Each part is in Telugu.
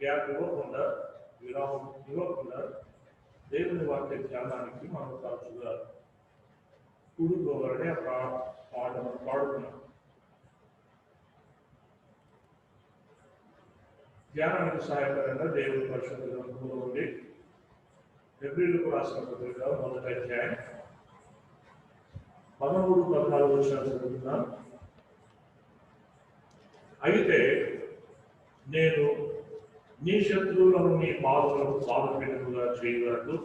గ్యాప్ ఇవ్వకుండా, విరామం ఇవ్వకుండా దేవుని వాక్య ధ్యానానికి మనం తరచుగా కూడుకోవాలని ఆ పాటను పాడుతున్నాం. ధ్యానానికి సహాయకరంగా దేవుని పరిశుద్ధ గ్రంథంలో ఉండి హెబ్రీయులకు రాసిన పత్రిక 1వ అధ్యాయం 13-14 వచనాలు చదువుతున్నాను. అయితే నేను నీ శత్రువులను నీ పాదములకు పాదపీఠముగా చేయగలదు,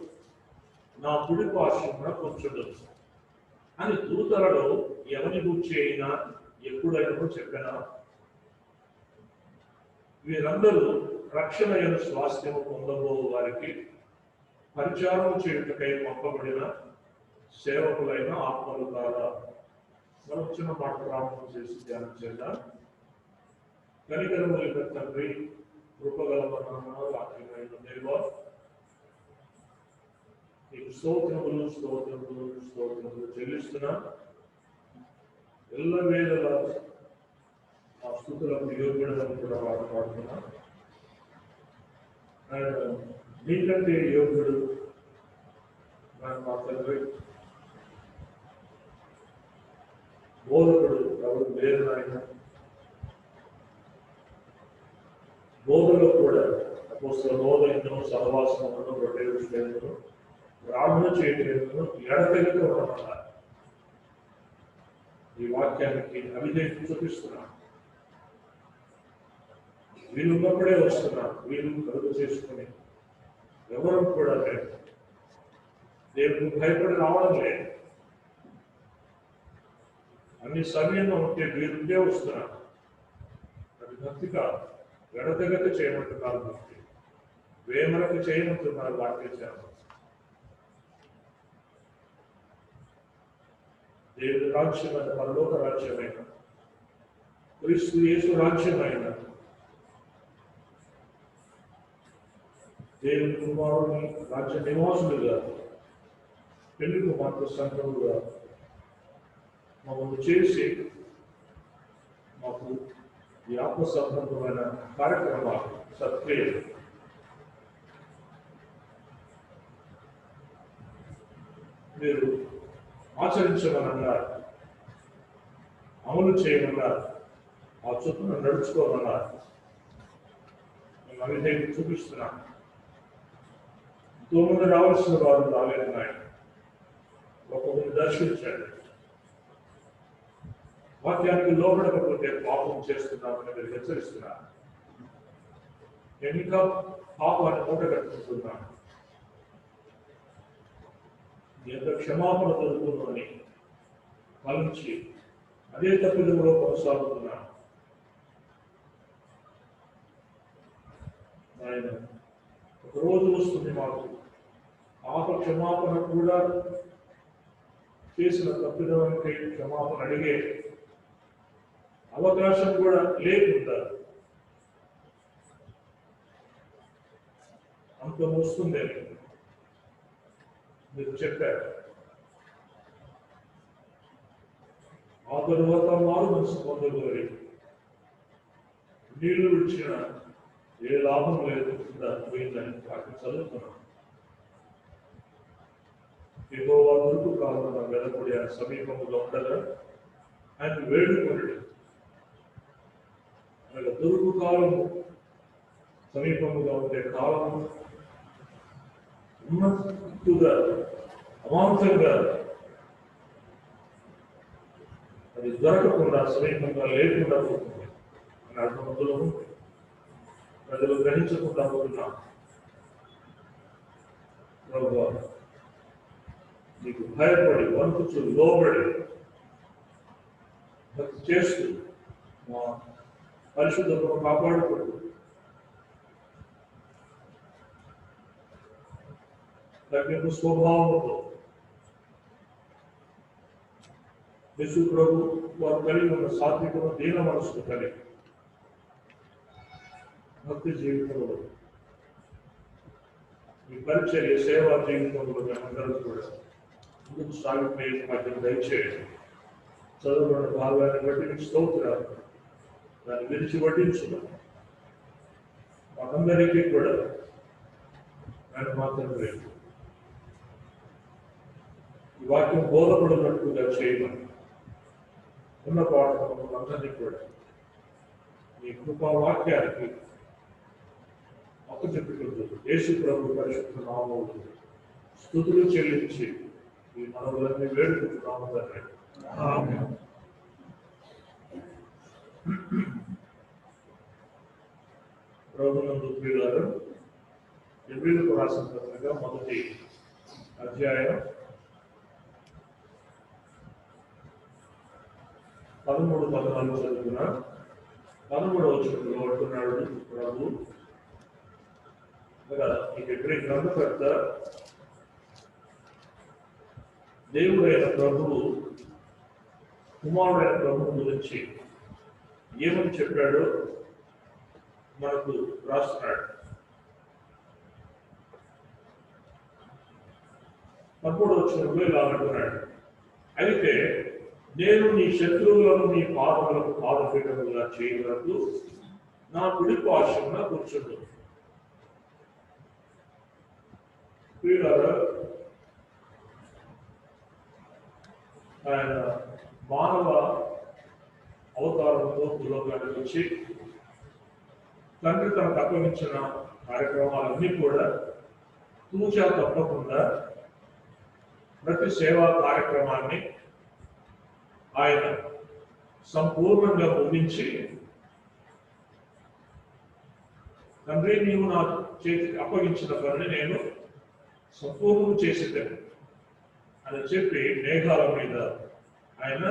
నా కుడి పార్శ్వమున కూర్చుండు అని దూతలలో ఎవరి గూర్చి అయినా ఎప్పుడైనా చెప్పినా, వీరందరూ రక్షణ అయిన స్వాస్థ్యము పొందబో వారికి పరిచారం చేయుటకై పంపబడిన సేవకులైన ఆత్మలు కాదా. మనం చిన్న మాట ప్రారంభం చేసి ధ్యానం చేద్దాం. కనికరము యొక్క తండ్రి, కృపగల వాక్యమైన దేవా, నీకు స్తోత్రములు స్తోత్రములు స్తోత్రములు చెల్లిస్తున్నా. ఎల్ల వేళల ఆ స్థుతులకు యోగ్యుడని కూడా పాడుతున్నా. ఆయన నీకంటే యోగ్యుడు మా తండ్రి. బోధకుడు ఎవరు లేరు ఆయన. బోధలో కూడా అపోస్తలుల బోధ ఇందులో సహవాసములను రొట్టెల విషయంలో ప్రార్థన చేయటంలో ఎడతెగక ఉండమన్నారు. ఈ వాక్యానికి అవిధేయత చూపిస్తున్నాను. వీళ్ళు ఉన్నప్పుడే వస్తున్నారు. వీళ్ళు కలుగు చేసుకుని ఎవరు కూడా లేదు. దేవుడికి భయపడి రావడం లేదు. అన్ని సమయంలో ఉంటే వీరుంటే వస్తున్నారు. అది భక్తి కాదు. ఎడతెగక చేయమంటున్నారు భక్తి. వేమరకు చేయమంటున్నారు వాక్యశాస్త్రం. దేవుడి రాజ్యమైన పరలోక రాజ్యమైన క్రీస్తు యేసు రాజ్యమైన దేవుని కుమారుని రాజ్య నివాసులుగా, పెళ్లి కుమార్తె సంఘములుగా మమ్మల్ని చేసి మాకు ఈ ఆత్మ సంబంధమైన కార్యక్రమాలు సత్క్రియలు మీరు ఆచరించమన్నారు, అమలు చేయమన్నారు, ఆ చొప్పున నడుచుకోమన్నారు. మేము అవిధేయత చూపిస్తున్నాం. ఎంతోమంది రావాల్సిన వారు రాలేదున్నాయి. ఒక్కొక్కరిని దర్శించండి. వాక్యానికి లోబడకపోతే పాపం చేస్తున్నామని మీరు హెచ్చరిస్తున్నారు. నేను ఇంకా పాపాన్ని మూట కట్టుకుంటున్నాను. ఎంత క్షమాపణ దొరుకుతుందని ఫలించి అదే తప్పిదంలో కొనసాగుతున్నాను. ఆయన ఒక రోజు వస్తుంది మాకు పాప క్షమాపణ కూడా, చేసిన తప్పిదానికి క్షమాపణ అడిగే అవకాశం కూడా లేకుండా అంత వస్తుంది మీరు చెప్పారు. ఆ తరువాత మారు మనసు పొందగలి నీళ్లు విడిచిన ఏ లాభం లేదు పోయిందని వాటిని చదువుతున్నాం. యెహోవా దొరుకు కాలంలో వెలపడి ఆయన సమీపంలో ఉండగా ఆయన వేడుకొని ఆయన దొరుకు కాలము సమీపముగా ఉండే కాలము ఉన్నట్టుగా అమాంతంగా అది దొరకకుండా సమీపంగా లేకుండా పోతుంది అని అర్థమందులో ఉంది. ప్రజలు గ్రహించకుండా పోతున్నాం. ప్రభువా, నీకు భయపడి వణుకుచు లోబడి భక్తి చేస్తూ మా పరిశుద్ధతను కాపాడుకుంటూ తగ్గింపు స్వభావంతో యేసు ప్రభు వారు కలిగి ఉన్న సాత్వికను దీన మనసును కలిగి భక్తి జీవితంలో ఈ పరిచర్య సేవా జీవితంలో మేమందరూ కూడా ముందుకు సాగిపోయే మధ్యలో దయచేయండి. చదువుకున్న భాగాన్ని బట్టి మీకు స్తోత్రాలు, దాన్ని విడిచి వడ్డించున్నాం. మనందరికీ కూడా ఆయన మాత్రం లేదు. ఈ వాక్యం బోధపడినట్టుగా చేయమని ఉన్న పాఠం మనందరినీ కూడా ఈ కృపా వాక్యానికి అప్పచెప్పుకుంటూ యేసు ప్రభు పరిశుద్ధ నామములో స్తుతులు చెల్లించి ఈ మనవులన్నీ వేడుకుంటున్నాము తండ్రి. ఆమేన్. ప్రభునందు ప్రియులారా, ఎబ్రీయులకు రాసిన పత్రిక మొదటి అధ్యాయం 13-14 చదువుతున్నా. 13వ వచనంలో అంటున్నాడు ప్రభు, ఈ ఎబ్రీ గ్రంథకర్త దేవుడైన ప్రభువు కుమారుడైన ప్రభువు గురించి ఏమని చెప్పాడో మనకు రాస్తున్నాడు. 13వ వచనంలో ఇలా అంటున్నాడు, అయితే నేను నీ శత్రువులను నీ పాదములకు పాదపీఠముగా చేయగలదు, నా కుడి పార్శ్వమున కూర్చుండు. ప్రియులారా, ఆయన మానవ అవతారంతో భూలోకానికి వచ్చి తండ్రి తనకు అప్పగించిన కార్యక్రమాలన్నీ కూడా తూచా తప్పకుండా ప్రతి సేవా కార్యక్రమాన్ని ఆయన సంపూర్ణంగా ముగించి, తండ్రి నీవు నా చేతికి అప్పగించిన పనిని నేను సంపూర్ణం చేసేదాన్ని అని చెప్పి మేఘాల మీద ఆయన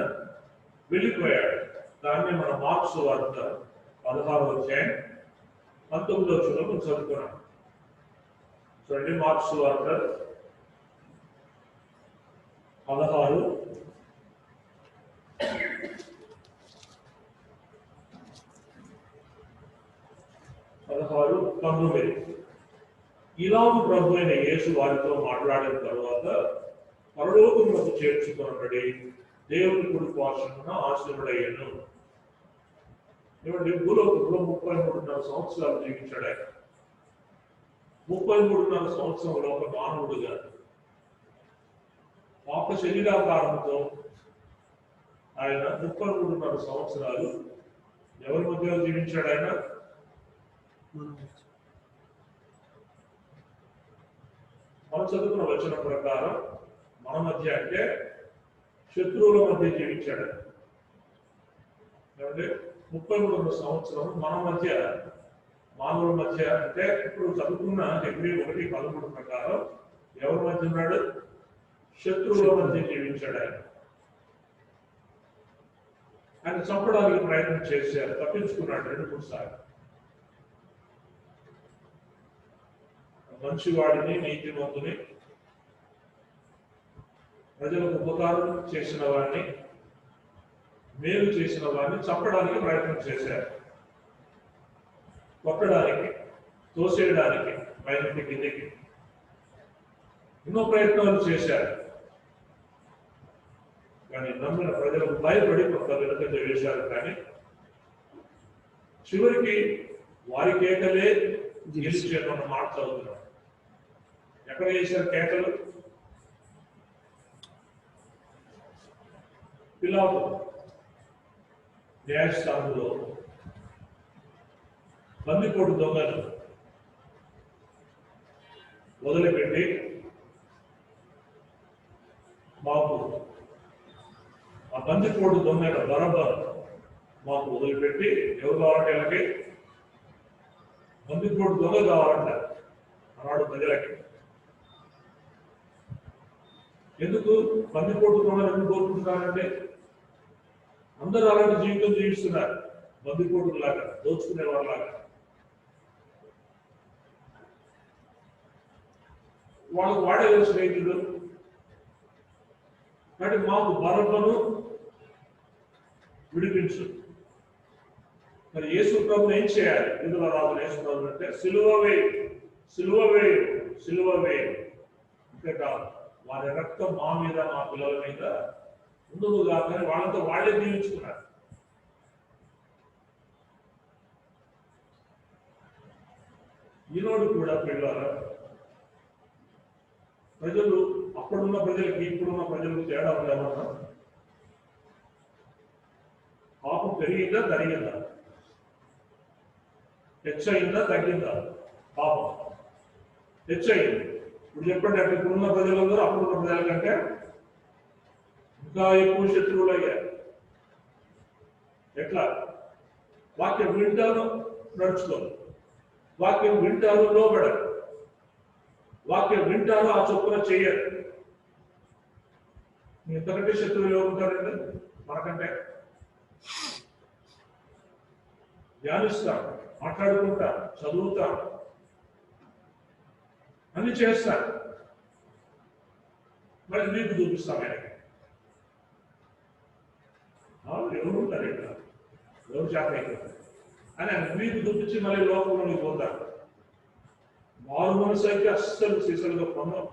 వెళ్ళిపోయాడు. దాన్ని మన మార్క్స్ వార్త 16వ అధ్యాయం 19వ వచనంలో చదువుకున్నాం. చూడండి, మార్క్స్ వార్త 16 19. ఇలాగు ప్రభు అయిన యేసు వారితో మాట్లాడిన తరువాత పరలోకములకు చేర్చుకొనబడి దేవుని కుడి పార్శ్వమున ఆశీనుడయ్యను. ఏమంటే భూలోకంలో 33.5 సంవత్సరాలు జీవించాడు ఆయన. 33.5 సంవత్సరంలో ఒక మానవుడుగా పాప శరీరాకారంతో ఆయన 33.5 సంవత్సరాలు ఎవరి మధ్యలో జీవించాడు ఆయన? మనం చదువుకున్న వచనం ప్రకారం మన మధ్య అంటే శత్రువుల మధ్య జీవించాడు. ఏమంటే 33 సంవత్సరం మన మధ్య, మానవుల మధ్య అంటే ఇప్పుడు చదువుకున్న హెబ్రీ 1:13 ప్రకారం ఎవరి మధ్య ఉన్నాడు? శత్రువుల మధ్య జీవించాడు ఆయన. ఆయన చంపడానికి ప్రయత్నం చేశారు, తప్పించుకున్నాడు 2-3 సార్లు. మంచివాడిని, నీతిమంతుని, ప్రజలకు ఉపకారం చేసిన వాడిని, మేలు చేసిన వాడిని చంపడానికి ప్రయత్నం చేశారు. కొట్టడానికి, తోసేయడానికి, పైనకి కిందికి ఎన్నో ప్రయత్నాలు చేశారు. కానీ నమ్మిన ప్రజలకు భయపడి కొంత వెనుకంజ వేశారు. కానీ చివరికి వారి కేకలే గెలిచేన్న మాట చదువుతున్నారు. ఎక్కడ చేశారు కేకలు? పిలాతు న్యాయస్థానంలో బందిపోటు దొంగను వదిలిపెట్టి మాకు ఆ బందిపోటు దొంగ బరబ్బను మాకు వదిలిపెట్టి, ఎవరు కావాలంటే వీళ్ళకి బందిపోటు దొంగ కావాలంట అన్నాడు ప్రజలకి. ఎందుకు బందిపోటు దొంగలు ఎందుకు కోరుకుంటున్నారంటే అందరూ అలాంటి జీవితం జీవిస్తున్నారు, బందిపోటులాగా, దోచుకునేవాళ్ళలాగా. వాళ్ళకు వాడే స్నేహితుడు. కాబట్టి మాకు బరబ్బను విడిపించు. మరి యేసు ప్రభుని ఏం చేయాలి? ఇందులో రాజు యేసు ప్రభు అంటే సిలువ వేయు, సిలువ వేయు, సిలువ వేయు. అంతే కాదు, వారి రక్తం మా మీద, మా పిల్లల మీద ఉండుగా, కానీ వాళ్ళతో వాళ్ళే జీవించుకున్నారు. ఈనాడు కూడా పిల్లల ప్రజలు అప్పుడున్న ప్రజలకి ఇప్పుడున్న ప్రజలకు తేడా ఉండేమన్నా? పాపం పెరిగిందా తరిగిందా? హెచ్చయిందా తగ్గిందా? పాపం హెచ్చయింది. ఇప్పుడు చెప్పండి, అట్లా ఇప్పుడున్న ప్రజలందరూ అప్పుడున్న ప్రజల కంటే ఇంకా ఎక్కువ శత్రువులు అయ్యారు. ఎట్లా? వాక్యం వింటారు, నడుచుకోరు. వాక్యం వింటారు, లోబడరు. వాక్యం వింటారు, ఆ చొప్పున చెయ్యరు. ఎంతకంటే శత్రువులు ఎవరు ఉంటారండి మనకంటే? ధ్యానిస్తాం, మాట్లాడుకుంటాం, చదువుతాం, అన్ని చేస్తాం. మరి మీకు చూపిస్తాం ఆయనకి. ఎవరు ఉంటారు ఇక్కడ, ఎవరు చేత అని ఆయన మీకు చూపించి మళ్ళీ లోకంలోకి పోతారు. మారు మనసు అయితే అస్సలు సీసలుగా పొందాం.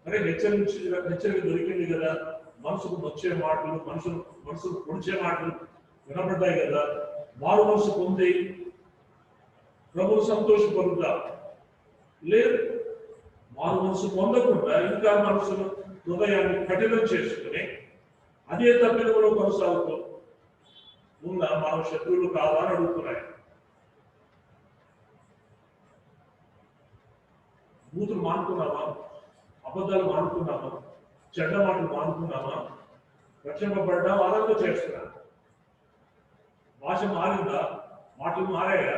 అరే హెచ్చరిక దొరికింది కదా, మనసుకు నొచ్చే మాటలు, మనసుకు పొడిచే మాటలు వినబడ్డాయి కదా, మారు మనసు పొంది ప్రభువు సంతోషపడుతా. లేదు, మారు మనసు పొందకుండా ఇంకా మనసును, హృదయాన్ని కఠినం చేసుకుని అదే తప్పిదములో కొనసాగుతూ ఉన్న మనం శత్రువులు కాదా అని అడుగుతున్నాయి. బూతులు మానుకున్నామా? అబద్ధాలు మానుకున్నామా? చెడ్డ మాటలు మానుకున్నామా? రక్షింపబడ్డా ఆనందం చేస్తున్నా. భాష మారిందా? మాటలు మారాయా?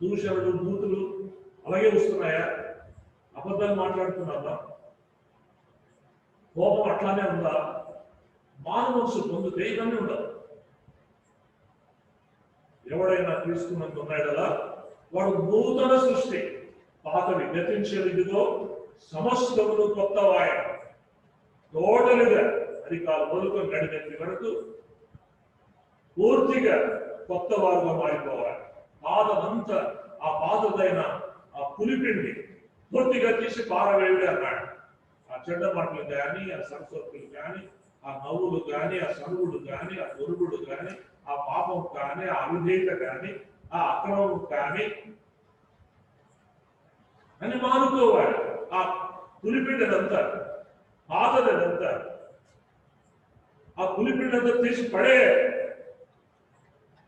దూషణలు, బూతులు అలాగే వస్తున్నాయా? అబద్ధాలు మాట్లాడుతున్నామా? కోపం అట్లానే ఉందా? మానవ మనసు పొందితే ఇవన్నీ ఉండవు. ఎవడైనా తీసుకున్నంత ఉన్నాడలా వాడు నూతన సృష్టి, పాతవి గతించేదిగో సమస్తమును కొత్త వాయ. టోటల్గా అది కాదు మొదలుకొని గడిపెత్తి వరకు పూర్తిగా కొత్త వారుగా మారిపోవాలి. పాతదంతా, ఆ పాతదైన ఆ పులిపిండి పూర్తిగా తీసి పారవేయుడు అన్నాడు. ఆ చెడ్డ మాటలు కానీ, ఆ సంస్కృతులు కానీ, ఆ నవ్వులు కానీ, ఆ సనువుడు కానీ, ఆ దొరుగుడు కానీ, ఆ పాపం కానీ, ఆ అవిధేయత కానీ, ఆ అక్రమం కానీ అని మానుకోవాలి. ఆ పులిపిండినంతా, పాతదంతా, ఆ పులిపిండంతా తీసి పడే.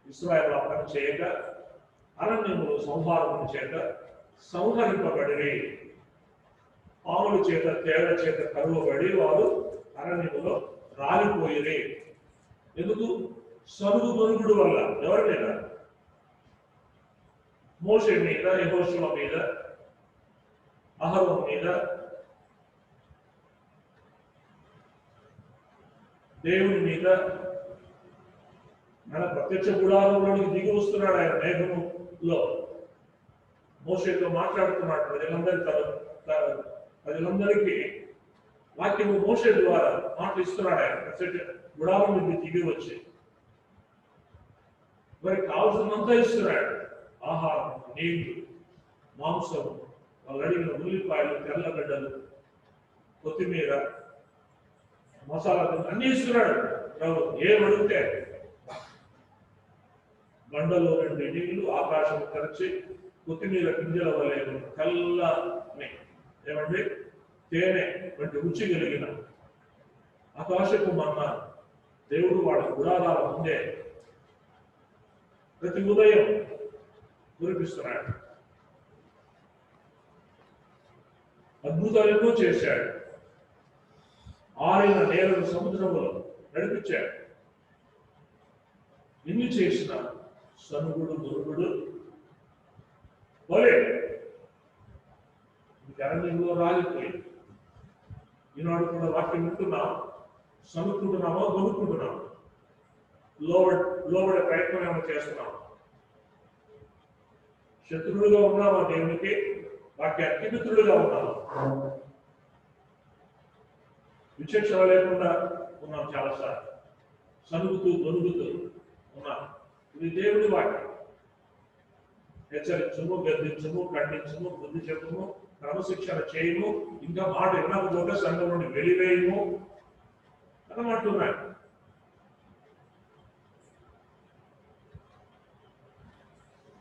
ఇశ్రాయేలు ఆ పని చేయక అరణ్యములు సంహారము చేత సంహరింపబడి, పాముల చేత తేళ్ల చేత కరువబడి వారు అరణ్యములో రాలిపోయిరి. ఎందుకు? సనుగు గొనుగుడు వల్ల. ఎవరి మీద? మోషే మీద, యెహోషువ మీద, అహరోను మీద, దేవుని మీద. మన ప్రత్యక్ష గుడారంలోనికి దిగి వస్తున్నాడు ఆయన మేఘములో. మోషేతో మాట్లాడుతున్నాడు. ప్రజలందరికీ వాక్యము మోషే ద్వారా మాటలు ఇస్తున్నాడు ఆయన. ప్రత్యక్ష గుడారం నుండి దిగి వచ్చి మరి కావలసినంతా ఇస్తున్నాడు. ఆహారం, నీళ్లు, మాంసం, వాళ్ళు అడిగిన ఉల్లిపాయలు, తెల్లగడ్డలు, కొత్తిమీర, మసాలా అన్ని ఇస్తున్నాడు ప్రభు. ఏమడిగితే బండలో నుండి నీళ్లు, ఆకాశం తెరచి కొత్తిమీర గింజల వలె తెల్లని ఏమండి తేనె వంటి రుచి కలిగిన ఆకాశపు మన్న దేవుడు వాళ్ళ గుడారాల ముందే ప్రతి ఉదయం కురిపిస్తున్నాడు. అద్భుతాలు ఎన్నో చేశాడు. ఆరిన నేలను సముద్రంలో నడిపించాడు. ఎన్ని చేసిన సనుగుడు దొరుకుడు పోలే అరణ్యంలో రాలిపోయింది. ఈనాడు కూడా వాక్యం వింటున్నాం, సనుక్కుంటున్నామో దొరుకుంటున్నాము, లోబడే ప్రయత్నం ఏమో చేస్తున్నాం. శత్రువులుగా ఉన్నామా దేవునికి? వాక్యానికి మిత్రులుగా ఉన్నాము. విచక్షణ లేకుండా ఉన్నాం చాలాసార్లు. సనుగుతూ దొరుకుతూ ఉన్నాం. ఇది దేవుడి వాక్యం. హెచ్చరించము, గద్దించము, ఖండించము, బుద్ధి చెప్పుము, క్రమశిక్షణ చేయము, ఇంకా మాట వినకపోతే సంఘం నుండి వెలివేయము అనమంటున్నాడు.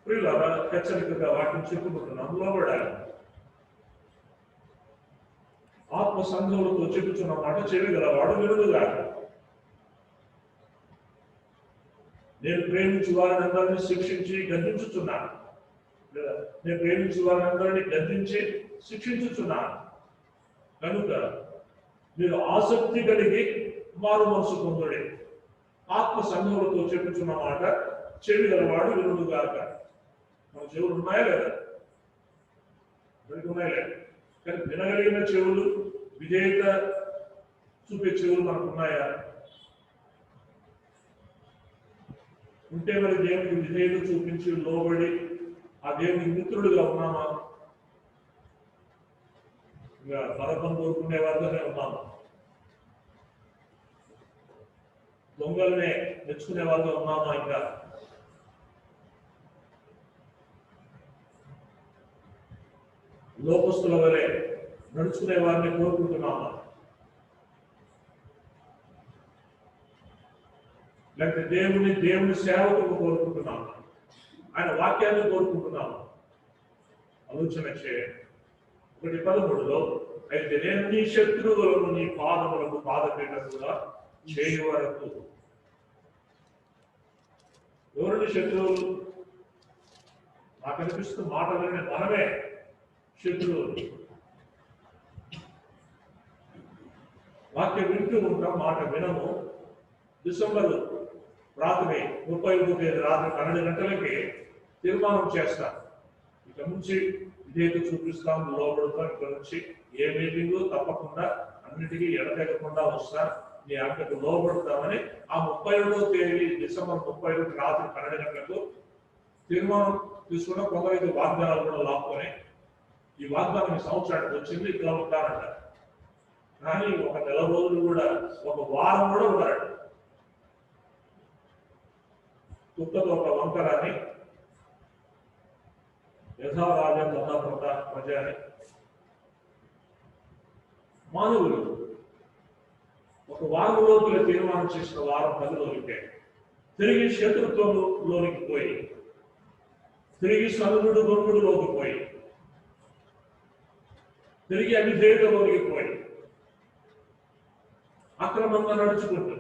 ప్రియులారా, హెచ్చరికగా వాటిని చెప్పుకుంటున్నాం, లోబడాలి. ఆత్మ సంఘములతో చెప్పుచున్న మాట చెవి గలవాడు వినుడుగా. నేను ప్రేమించి వారిని అందరినీ శిక్షించి గద్దించుచున్నాను, లేదా నేను ప్రేమించి వారిని అందరినీ గద్దించి శిక్షించుచున్నాను. కనుక మీరు ఆసక్తి కలిగి మారు మనసు పొందుడి. ఆత్మ సంఘములతో చెప్పుచున్న మాట చెవి గలవాడు వినుడుగాక. మన చెవులు ఉన్నాయా లేదా? ఉన్నాయా లేదా? కానీ వినగలిగిన చెవులు, విధేయత చూపే చెవులు మనకు ఉన్నాయా? ఉంటే మరి దేవునికి విధేయత చూపించి లోబడి ఆ దేవునికి మిత్రుడుగా ఉన్నామా? ఇంకా పరపం కోరుకునే వాళ్ళనే ఉన్నాము, దొంగలనే మెచ్చుకునే వాళ్ళతో ఉన్నామా? ఇంకా లోకస్తుల వలె నడుచుకునే వారిని కోరుకుంటున్నామా? లేకపోతే దేవుని సేవకులు కోరుకుంటున్నామా? ఆయన వాక్యాన్ని కోరుకుంటున్నామా? ఆలోచన చేయండి. 1:13 అయితే నేను నీ శత్రువులను నీ పాదములకు బాధపెట్టకుండా చేయ వరకు. ఎవరిని శత్రువులు? నాకు అనిపిస్తున్న మాటలనే మనమే శత్రువులు. వాక్యం వింటూ ఉంటాం, మాట వినము. డిసెంబర్ రాత్రి 31 రాత్రి 12 గంటలకి తీర్మానం చేస్తాం, ఇక నుంచి విధేయత చూపిస్తాం, లోపడతాం. ఇక్కడ నుంచి ఏ మీటింగ్ తప్పకుండా అన్నిటికీ ఎడతెగకుండా వస్తా, నీ ఆజ్ఞకు లోపడతామని ఆ 31వ తేదీ డిసెంబర్ 31 రాత్రి 12 గంటలకు తీర్మానం తీసుకున్న కొందరైతే వాగ్దానాలు కూడా లాక్కొని ఈ వాగ్దానం ఈ సంవత్సరానికి వచ్చింది ఇట్లా ఉంటారంట. కానీ ఒక నెల రోజులు కూడా, ఒక వారం కూడా ఉన్నారంట. కుక్కతో ఒక వంకరాన్ని, యథారాజ తథాప్రత ప్రజ అని మానవులు ఒక వారం రోజుల తీర్మానం చేసిన వారం 10 రోజులకే తిరిగి శత్రుత్వంలోనికి పోయి, తిరిగి సనుడు గొంగుడులోకి పోయి, తిరిగి అవిధేయతలోనికి పోయి అక్రమంగా నడుచుకుంటూ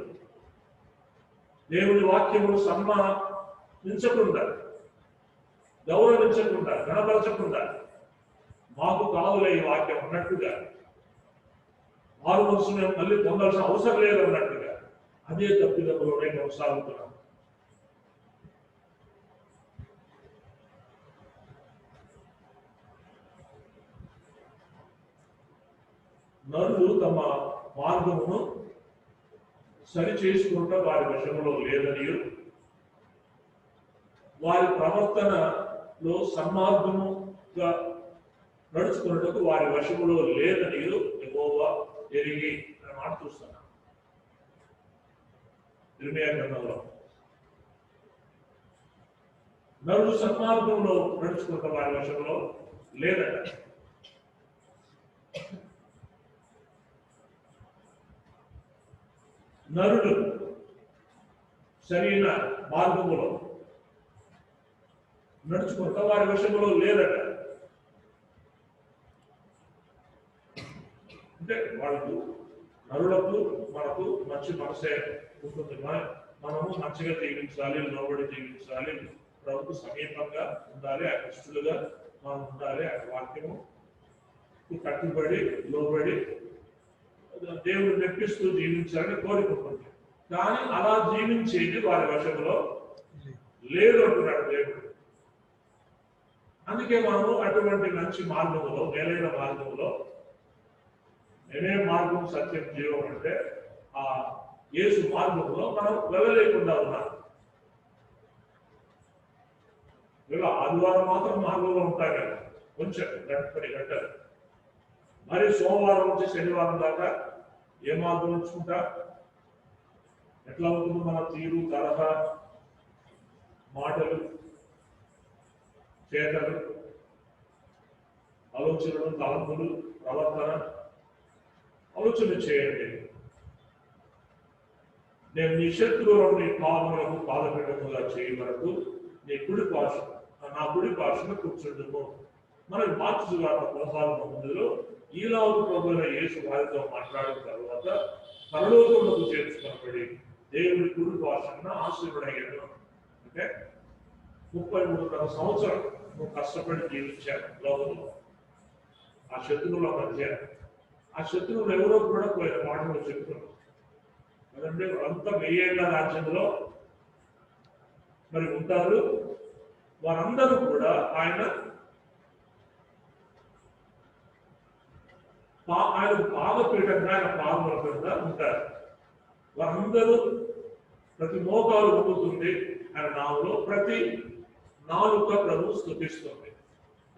దేవుని వాక్యమును సన్మానించకుండా, గౌరవించకుండా, గణపరచకుండా మాకు కాదులే ఈ వాక్యం అన్నట్టుగా, మారు మనసును మళ్ళీ పొందాల్సిన అవసరం లేదు అన్నట్టుగా అదే తప్పిదములోనే కొనసాగుతున్నాం. నరులు తమ మార్గమును సరి చేసుకుంటూ వారి వశంలో లేదనియు, వారి ప్రవర్తనలో సన్మార్గముగా నడుచుకున్నట్టుకు వారి వశములో లేదనియు యెహోవా ఎరిగి అని మాట చూస్తున్నాం ఇర్మీయా గ్రంథంలో. నరులు సన్మార్గంలో నడుచుకుంటూ వారి వశంలో లేదట. నరుడు సరైన మార్గములో నడుచుకుంటా వారి వశములో లేదట. అంటే వాళ్ళకు, నరులకు మనకు మంచి మనసే ఉంటుంది. మనము మంచిగా జీవించాలి, లోబడి జీవించాలి, ప్రభుత్వ సమీపంగా ఉండాలి, అకృష్టులుగా మనం ఉండాలి, ఆ వాక్యము కట్టుబడి లోబడి దేవుడు మెప్పిస్తూ జీవించాలని కోరుకుంటుంది. కానీ అలా జీవించేది వారి వశంలో లేదు అంటున్నాడు దేవుడు. అందుకే మనము అటువంటి మంచి మార్గంలో, మేలైన మార్గంలో, నేనే మార్గం సత్యం జీవం అంటే ఆ యేసు మార్గంలో మనం వెళ్ళలేకుండా ఉన్నాం. వీళ్ళు ఆదివారం మాత్రం మార్గంలో ఉంటాయి కదా, కొంచెం 10 గంటలు. మరి సోమవారం నుంచి శనివారం దాకా ఏ మార్గం ఉంచుకుంటా? ఎట్లా ఉంటుంది మన తీరు, తరహా, మాటలు, చేతలు, ఆలోచనలు, తలంపులు, ప్రవర్తన? ఆలోచన చేయండి. నేను నీ శత్రువులను నీ పాదములకు పాదపీఠముగా చేయ వరకు నీ కుడి పార్శ్వం నా కుడి పార్శ్వన కూర్చుండుము. మనకి మార్క్స్ సువార్త 16:9 ఈలాగు ప్రభువైన యేసు వారితో మాట్లాడిన తర్వాత పరలోకములకు చేర్చుకొనబడి దేవుని కుడి పార్శ్వన ఆశీర్వడయ్యాడు. అంటే 33 సంవత్సరం నువ్వు కష్టపడి జీవించాను లోకంలో, ఆ శత్రువుల మధ్య. ఆ శత్రువులు ఎవరో కూడా పోయిన మాటలు చెప్తున్నారు కదండి. అంతా 1000 ఏళ్ల రాజ్యంలో మరి ఉంటారు. వారందరూ కూడా ఆయన పాదపీఠంగా ఆయన పాదముల క్రింద ఉంటారు. వారందరూ ప్రతి మోకాలు వంగుతుంది ఆయన నామములో, ప్రతి నాలుక ప్రభు స్తుతిస్తుంది.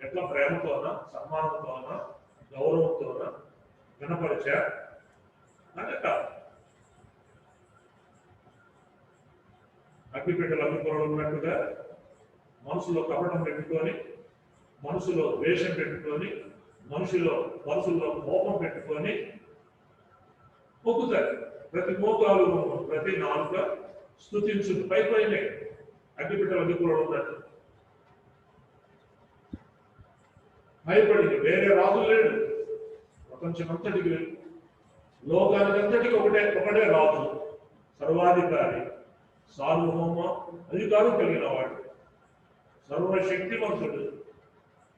ఎట్లా ప్రేమతోనా, సన్మానంతోనా, గౌరవంతోనా వినపరిచా అంటే కాదు. అగ్గిపెట్టెలు అగ్గిపొరలు ఉన్నట్టుగా మనసులో కపటం పెట్టుకొని, మనసులో వేషం పెట్టుకొని, మనసులో కోపం పెట్టుకొని మొక్కుతారు. ప్రతి మోకాలు, ప్రతి నాలుక స్తుతించు. పైనే అగ్గిపెట్టెలు అగ్గిపొరలు ఉన్నట్టు భయపడి వేరే రాజు లేడు. ప్రపంచమంతటికి, లోకానికంతటికి ఒకటే రాజు, సర్వాధికారి, సార్వభౌమ అధికారం కలిగిన వాడు, సర్వశక్తిమంతుడు,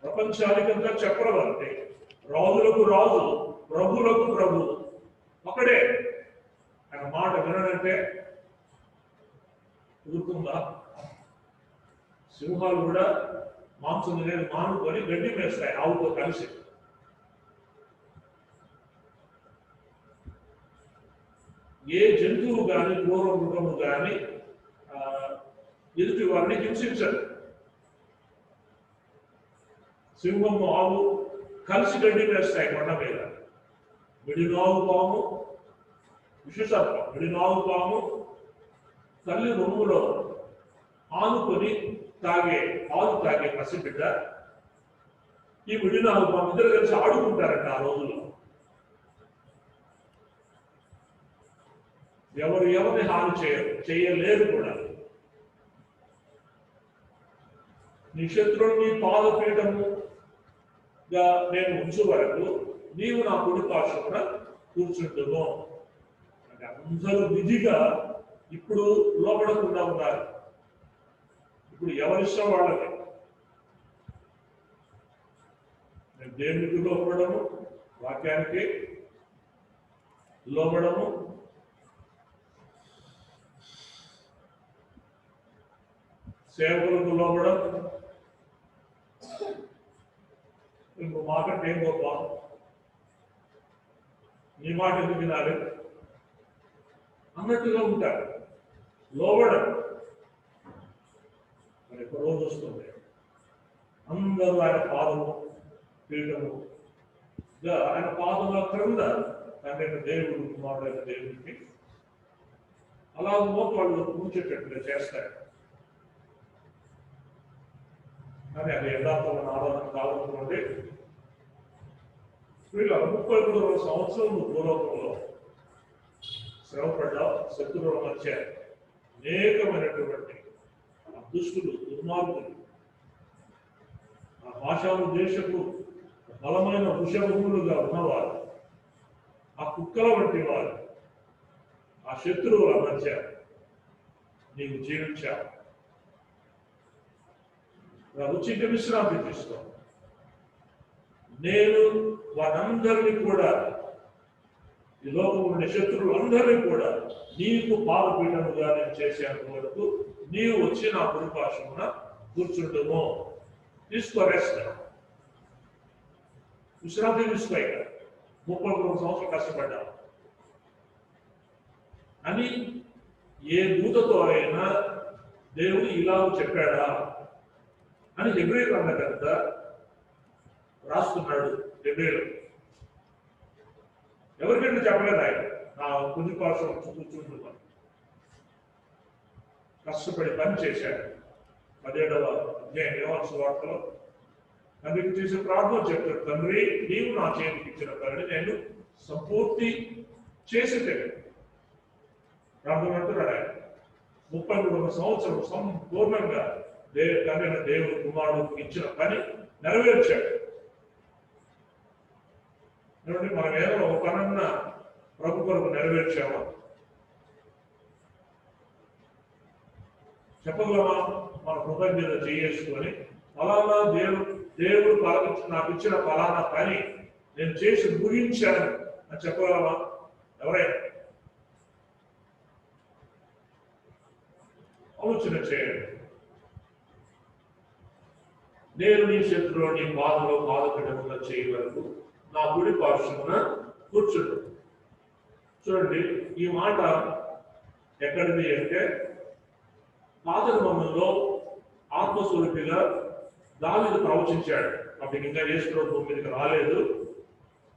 ప్రపంచానికంతా చక్రవర్తి, రాజులకు రాజు, ప్రభులకు ప్రభు ఒకడే. ఆయన మాట వినడంటే కుదురుతుందా? సింహాలు కూడా మాంసం అనేది మానుకొని గడ్డి మేస్తాయి ఆవుతో కలిసి. ఏ జంతువు కానీ, క్రూర మృగము కానీ ఎదుటి వారిని హింసించదు. సింహము, ఆవు కలిసి గడ్డి వేస్తాయి కొండ మీద. విడినావు పాము, విషసర్పం, విడినావు పాము తల్లి రొమ్ములో ఆనుకొని పాలు తాగే పసిబిడ్డ, ఈ విడినావు పాము ఇద్దరు కలిసి ఆడుకుంటారంట ఆ రోజుల్లో. ఎవరిని హాని చేయలేరు కూడా. నీ శత్రువుని నీ పాదపీఠముగా నేను ఉంచు వరకు నీవు నా కుడి పార్శ్వమున కూర్చుంటును. అంటే అందరూ విధిగా ఇప్పుడు లోపడకుండా ఉన్నారు. ఇప్పుడు ఎవరిష్టం వాళ్ళని. దేవునికి లోపడము, వాక్యానికి లోబడము, సేవకులకు లోబడం. ఇంకో మాట ఏం గొప్ప, నీ మాట ఎందుకు వినాలి అన్నట్టుగా ఉంటారు. లోబడం మరి ఒక రోజు వస్తుంది, అందరూ ఆయన పాదము పీఠము, ఆయన పాదముల క్రింద తండ్రి దేవుడు, కుమారుడైన దేవుడికి అలా మోకాళ్ళు కూర్చేటట్టుగా చేస్తారు. కానీ అది యథార్థమైన ఆరాధన కావాలనుకోండి. వీళ్ళు 33 సంవత్సరం భూలోకంలో శ్రమపడ్డావు. శత్రువుల మధ్య అనేకమైనటువంటి దుష్టులు, దుర్మార్గులు, ఆ భాషాను దేశపు బలమైన వృషభములుగా ఉన్నవారు, ఆ కుక్కల వంటి వారు, ఆ శత్రువుల మధ్య నీవు జీవించావు. ఉచిత విశ్రాంతి తీసుకో. నేను వారందరినీ కూడా, ఈ లోకంలోని శత్రువులందరినీ కూడా నీకు పాదపీఠముగా నేను చేసేంత వరకు నీవు వచ్చి నా కుడి పార్శ్వమున కూర్చుంటుము. తీసుకో, రెస్ట్, విశ్రాంతి తీసుకో. 33 సంవత్సరాలు కష్టపడ్డా అని ఏ దూతతో అయినా దేవుడు ఇలా చెప్పాడా అని హెబ్రీ గ్రంథకర్త రాస్తున్నాడు. హెబ్రీలో ఎవరికంటే చెప్పలేదు ఆయన. నా కుడి పార్శ్వం కూర్చుంటున్నాను, కష్టపడి పని చేశాడు. 17వ అధ్యాయం యోహాను సువార్తలో తండ్రికి చేసే ప్రార్థన చెప్తాడు, తండ్రి నీవు నా చేతికి ఇచ్చిన పనిని నేను సంపూర్తి చేసి ప్రార్థన అంటున్నాడు ఆయన. 33 సంవత్సరం సంపూర్ణంగా తండ్రి దేవుడు కుమారుడు ఇచ్చిన పని నెరవేర్చాడు. మనం ఏదో ఒక పనన్నా ప్రభు కొరకు నెరవేర్చామా చెప్పగలమా? మన కృతజ్ఞత చేసుకొని ఫలానా దేవుడు నాకు ఇచ్చిన ఫలానా పని నేను చేసి ముగించాను అని చెప్పగలమా? ఎవరైనా ఆలోచన చేయండి. నేను నీ శత్రువు నీ పాదలో పాదపీఠముగా చేయ వరకు నా గుడి పార్శ్వమున కూర్చుండు. చూడండి, ఈ మాట ఎక్కడిది అంటే పాత నిబంధనలో ఆత్మస్వరూపిగా దావీదు ప్రవచించాడు. అప్పుడు ఇంకా యేసుప్రభు భూమి మీదకి రాలేదు.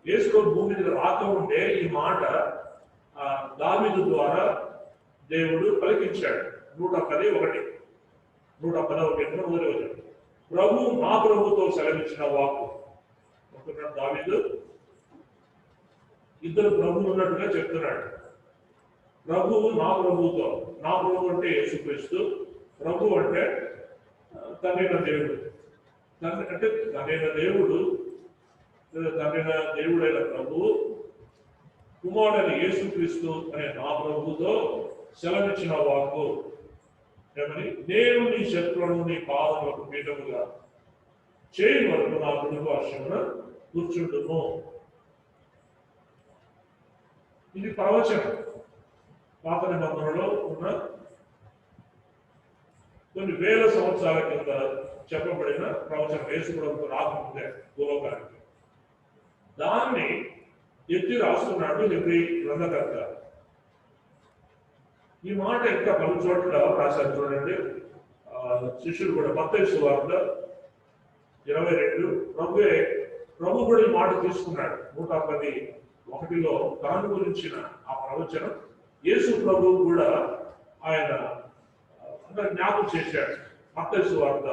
యేసుప్రభు భూమి మీదకి రాకముందే ఈ మాట దావీదు ద్వారా దేవుడు పలికించాడు. 110:1 మొదటి ప్రభు మా ప్రభుతో సెలవిచ్చిన వాక్కు. దావీదు ఇద్దరు ప్రభువులు ఉన్నట్టుగా చెప్తున్నాడు. ప్రభువు నా ప్రభువుతో, నా ప్రభు అంటే యేసుక్రీస్తు, ప్రభు అంటే తండ్రైన దేవుడు. అంటే తండ్రైన దేవుడైన ప్రభువు కుమారుడైన యేసుక్రీస్తు అనే నా ప్రభువుతో సెలవిచ్చిన వాక్కు ఏమని, నేను నీ శత్రువులను నీ పాదములకు పీఠముగా చేయి వరకు నా కుడి పార్శ్వమున కూర్చుంటును. ఇది ప్రవచనం. పాత నిబంధనలో ఉన్న కొన్ని వేల సంవత్సరాల కింద చెప్పబడిన ప్రవచనం. యేసుప్రభువు రాకముందే భూలోకానికి దాన్ని ఎత్తి రాస్తున్నాడు హెబ్రీ గ్రంథకర్త. ఈ మాట ఇంకా పలు చోట్ల రాశారు. చూడండి, శిష్యుడు కూడా మత్తయి సువార్త 22 ప్రభు కూడా ఈ మాట తీసుకున్నాడు. 110:1 తాను గురించిన ఆ ప్రవచనం యేసు ప్రభు కూడా ఆయన జ్ఞాపకం చేశాడు. మత్తయి సువార్త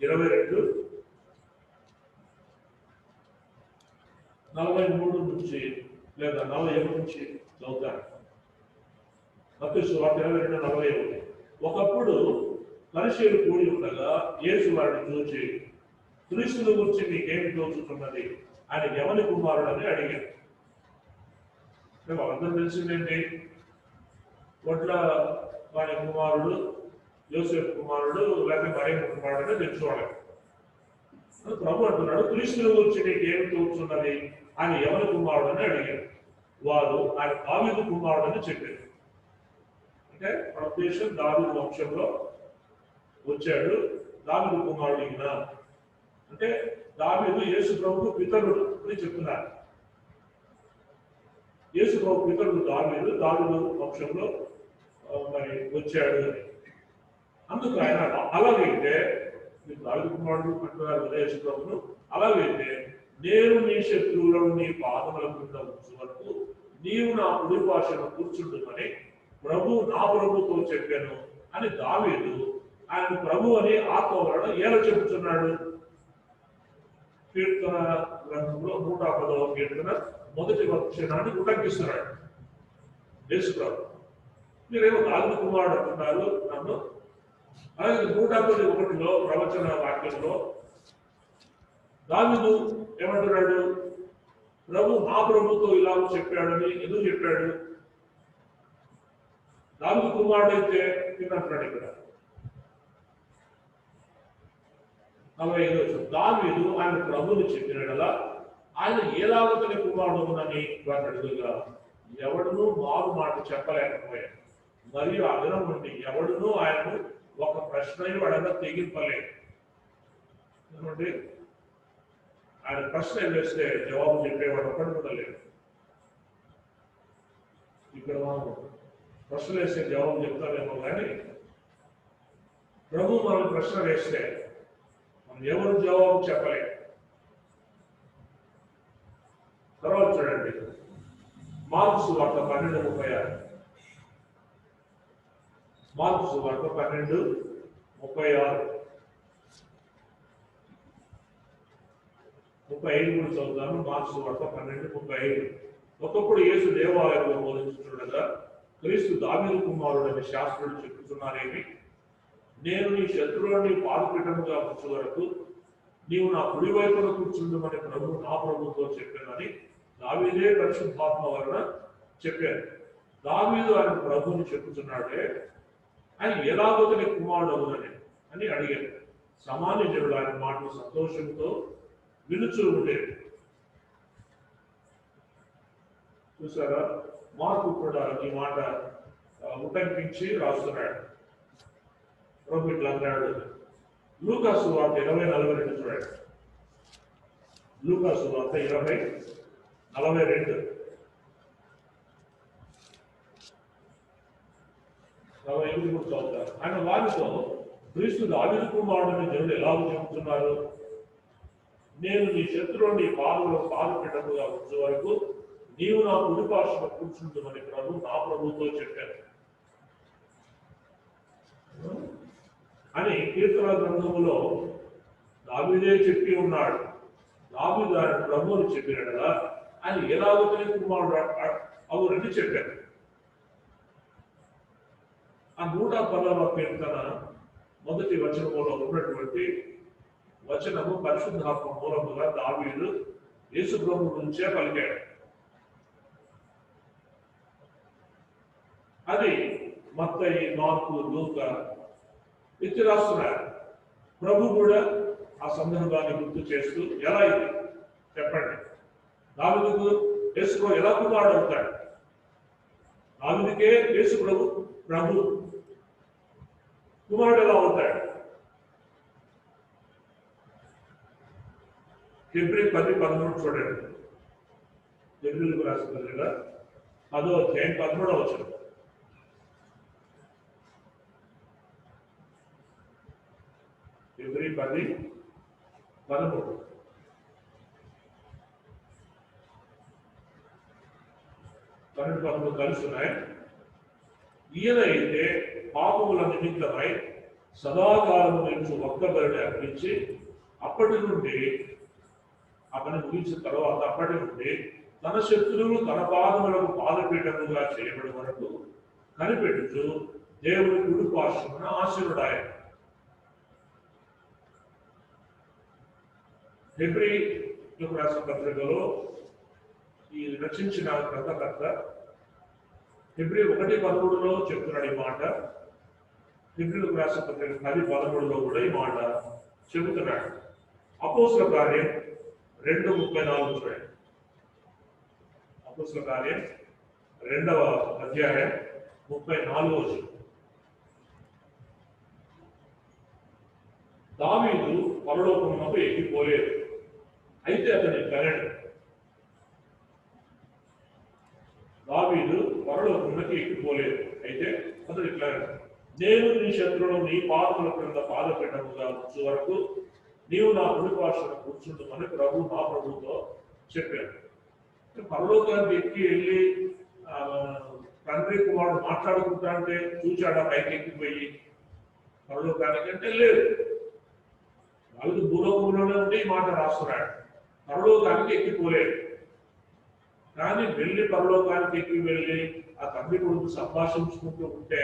22:43 నుంచి లేదా 41 నుంచి చదువుతాను. మత్తయి సువార్త 22:41. ఒకప్పుడు పరిచయులు కూడి ఉండగా యేసు వారిని చూచి, క్రీస్తుని గురించి నీకేమి తోచుతున్నది ఆయన ఎవరి కుమారుడని అడిగాడు. వాళ్ళందరూ తెలిసిందేంటి? ఒట్ల వారి కుమారుడు, యోసేపు కుమారుడు, లేకపోతే మరియమ్మ కుమారుడు అని తెలుసుకోవాలి. ప్రభు అంటున్నాడు, క్రీస్తుని గురించి నీకేమి తోచున్నది ఆయన ఎవరి కుమారుడని అడిగాడు. వారు ఆయన దావీదు కుమారుడని చెప్పారు. అంటే మన ఉద్దేశం దావీదు వంశంలో వచ్చాడు, దావీదు కుమారుడు ఈయన. అంటే దావీదు యేసు ప్రభువు పితరుడు అని చెప్తున్నారు. యేసు ప్రభు పితరుడు దావీదు వంశంలో మరి వచ్చాడు అని. అందుకు ఆయన అలాగైతే మీరు దావీదు కుమారుడు అంటున్నారు కదా యేసు ప్రభువును, అలాగైతే నేను నీ శత్రువులను నీ పాదముల కింద ఉంచు వరకు నీవు నా కుడి పార్శ్వన కూర్చుంటుమని ప్రభు నా ప్రభుతో చెప్పాను అని దావీదు ఆయన ప్రభు అని ఆత్మ వలన ఎలా చెబుతున్నాడు? కీర్తన గ్రంథంలో 110వ కీర్తన 1వ వచనాన్ని ఉటంకిస్తున్నాడు యేసు ప్రభు. మీరేమో దావీదు కుమారుడు అంటున్నారు నన్ను. అలాగే 111 ప్రవచన వాక్యంలో దావీదు ఏమంటున్నాడు? ప్రభు మా ప్రభుతో ఇలా చెప్పాడని ఎందుకు చెప్పాడు? దావీదు కుమారుడు అయితే తిన్నట్టున్నాడు. ఇక్కడ 45 దావీదు ఆయన ప్రభుని చెప్పినలా ఆయన ఎలాగతని కుమారుడు ఉందని వారిని అడుగుగా ఎవడునూ మారు మాట చెప్పలేకపోయాడు. మరియు ఆ దినం నుండి ఎవడునూ ఆయనను ఒక ప్రశ్న అడగ తెగింపలేదు. ఎందుకంటే ఆయన ప్రశ్న వేస్తే జవాబు చెప్పేవాడు ఒకటి కూడా లేదు. ఇక్కడ మనం ప్రశ్న వేస్తే జవాబు చెప్తామేమో కానీ ప్రభు మనం ప్రశ్న వేస్తే మనం ఎవరు జవాబు చెప్పలేము. తర్వాత చూడండి, మార్కు సువార్త 12:36. మార్కు సువార్త 12:36, 35 కూడా చదువుతాను. మార్కు సువార్త 12:35. ఒకప్పుడు యేసు దేవాలయంలో బోధించుతుండగా క్రీస్తు దావీదు కుమారుడని శాస్త్రులు చెప్పుతున్నారేమి? నేను నీ శత్రువుని పాదపీఠముగా ఉంచు వరకు నీవు నా కుడి వైపున కూర్చుండమని ప్రభు నా ప్రభుతో చెప్పానని దావీదే పరిశుద్ధాత్మ వలన చెప్పాను. దావీదు ఆయన ప్రభువుని చెప్పుతున్నాడే ఆయన ఎలాగో నీ కుమారుడు అవునని అని అడిగాను. సామాన్య జనుడు ఆయన మాటలు సంతోషంతో వినుచూ ఉండేది. చూసారా, మార్కు కూడా ఈ మాట ఉటంకించి రాస్తున్నాడు. ప్రభు ఇట్లా అన్నాడు. లూకా సువార్త 20:42 చూడండి. లూకా సువార్త 20:42 కూడా చదువుతారు. ఆయన వారితో, క్రీస్తు దావీదు కుమారుడని జనులు ఎలాగో చెబుతున్నారు? నేను నీ శత్రువుని పాదపీఠముగా ఉంచే వరకు నీవు నా కుడి పార్శ్వన కూర్చుంటుమని ప్రభు నా ప్రభుతో చెప్పాను అని కీర్తన గ్రంథములో దావీదే చెప్పి ఉన్నాడు. దావీదు ఆయన ప్రభువుని చెప్పినాడు కదా, ఆయన ఎలాగో కుమారుడు అవునని చెప్పారు. ఆ 110వ కీర్తన మొదటి వచనములో ఉన్నటువంటి వచనము పరిశుద్ధాత్మ మూలముగా దావీదు యేసు ప్రభు నుంచే పలికాడు. అది మత్తయి, మార్కు, లూకా ఎత్తి రాస్తున్నారు. ప్రభు కూడా ఆ సందర్భాన్ని గుర్తు చేస్తూ, ఎలా ఇది చెప్పండి, దావీదుకు యేసు ప్రభు ఎలా కుమారుడు అవుతాడు? దావీదుకే యేసు ప్రభు కుమారుడు ఎలా అవుతాడు? ఫిబ్రవరి 10:13 చూడండి. ఫిబ్రవరికి రాసిన పత్రిక 10వ అధ్యాయం 13వ వచనం. ఫిబ్రవరి 10:13 12-13 కలిసి ఉన్నాయి. ఈయన అయితే పాపముల నిమిత్తమై సదాకాలము నుంచి ఒక్క బలిని అర్పించి అప్పటి నుండి ఆ పని ముగించిన తర్వాత అప్పటి నుండి తన శత్రువులు తన పాదములకు పాదపీఠముగా చేయబడి వరకు కనిపెట్టుచు దేవుని కుడి పార్శ్వమున ఆశీనుడాయన. ఫిబ్రవరి రాసిన పత్రికలో ఈ రచించిన గ్రంథకర్త ఫిబ్రవరి 1:13 చెప్తున్నాడు ఈ మాట. ఫిబ్రవరి రాసిన పత్రిక 10:13 కూడా ఈ మాట చెబుతున్నాడు. అపోస్తల కార్యం 2:34 చూడండి. అపోస్తల కార్యం 2వ అధ్యాయం 34వ వచనం. దావీదు పరలోకమునకు ఎక్కిపోలేదు, అయితే అతని కనెడు. దావీదు పరలోకమునకు ఎక్కిపోలేదు, అయితే అతని కనెడు. నేను నీ శత్రువును నీ పాదముల క్రింద పాదపీఠముగా ఉంచు వరకు నీవు నా కుడి పార్శ్వన కూర్చుంటామని ప్రభు నా ప్రభుతో చెప్పాడు. పరలోకానికి ఎక్కి వెళ్ళి తండ్రి కుమారుడు మాట్లాడుకుంటా అంటే చూచాడా పైకి ఎక్కిపోయి పరలోకానికి అంటే లేదు. వాళ్ళు భూలోకంలోనే ఉంటే ఈ మాట రాస్తున్నాడు. పరలోకానికి ఎక్కిపోలేదు. కానీ వెళ్ళి పరలోకానికి ఎక్కి వెళ్ళి ఆ తండ్రి కొడుకు సంభాషించుకుంటూ ఉంటే,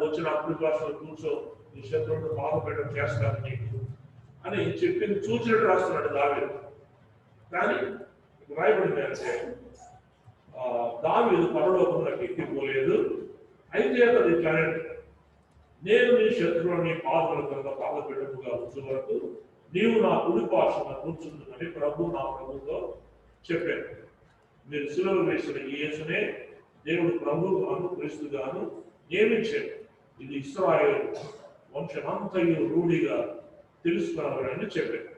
వచ్చిన అప్పుడు భాషలో కూర్చో, నీ శత్రువును పాదపీఠం చేస్తాను నీకు అని చెప్పింది చూచినట్టు రాస్తున్నాడు దావీదు. కానీ రాయబడింది అంటే దావీదు పరలోకంలోకి ఎక్కిపోలేదు, అయితే అతడు ఇట్లా నేను నీ శత్రువుని నీ పాదముల క్రింద పాదపీఠముగా ఉంచు వరకు నీవు నా కుడి పార్శ్వన కూర్చుంటుందని ప్రభు నా ప్రభుతో చెప్పాను. మీరు శిలువ వేసిన ఈ యేసునే దేవుడు ప్రభువుగాను క్రీస్తుగాను నియమించాడు. ఇది ఇశ్రాయేలు వంశమంతయు రూఢిగా తెలుసుకున్నారని చెప్పారు.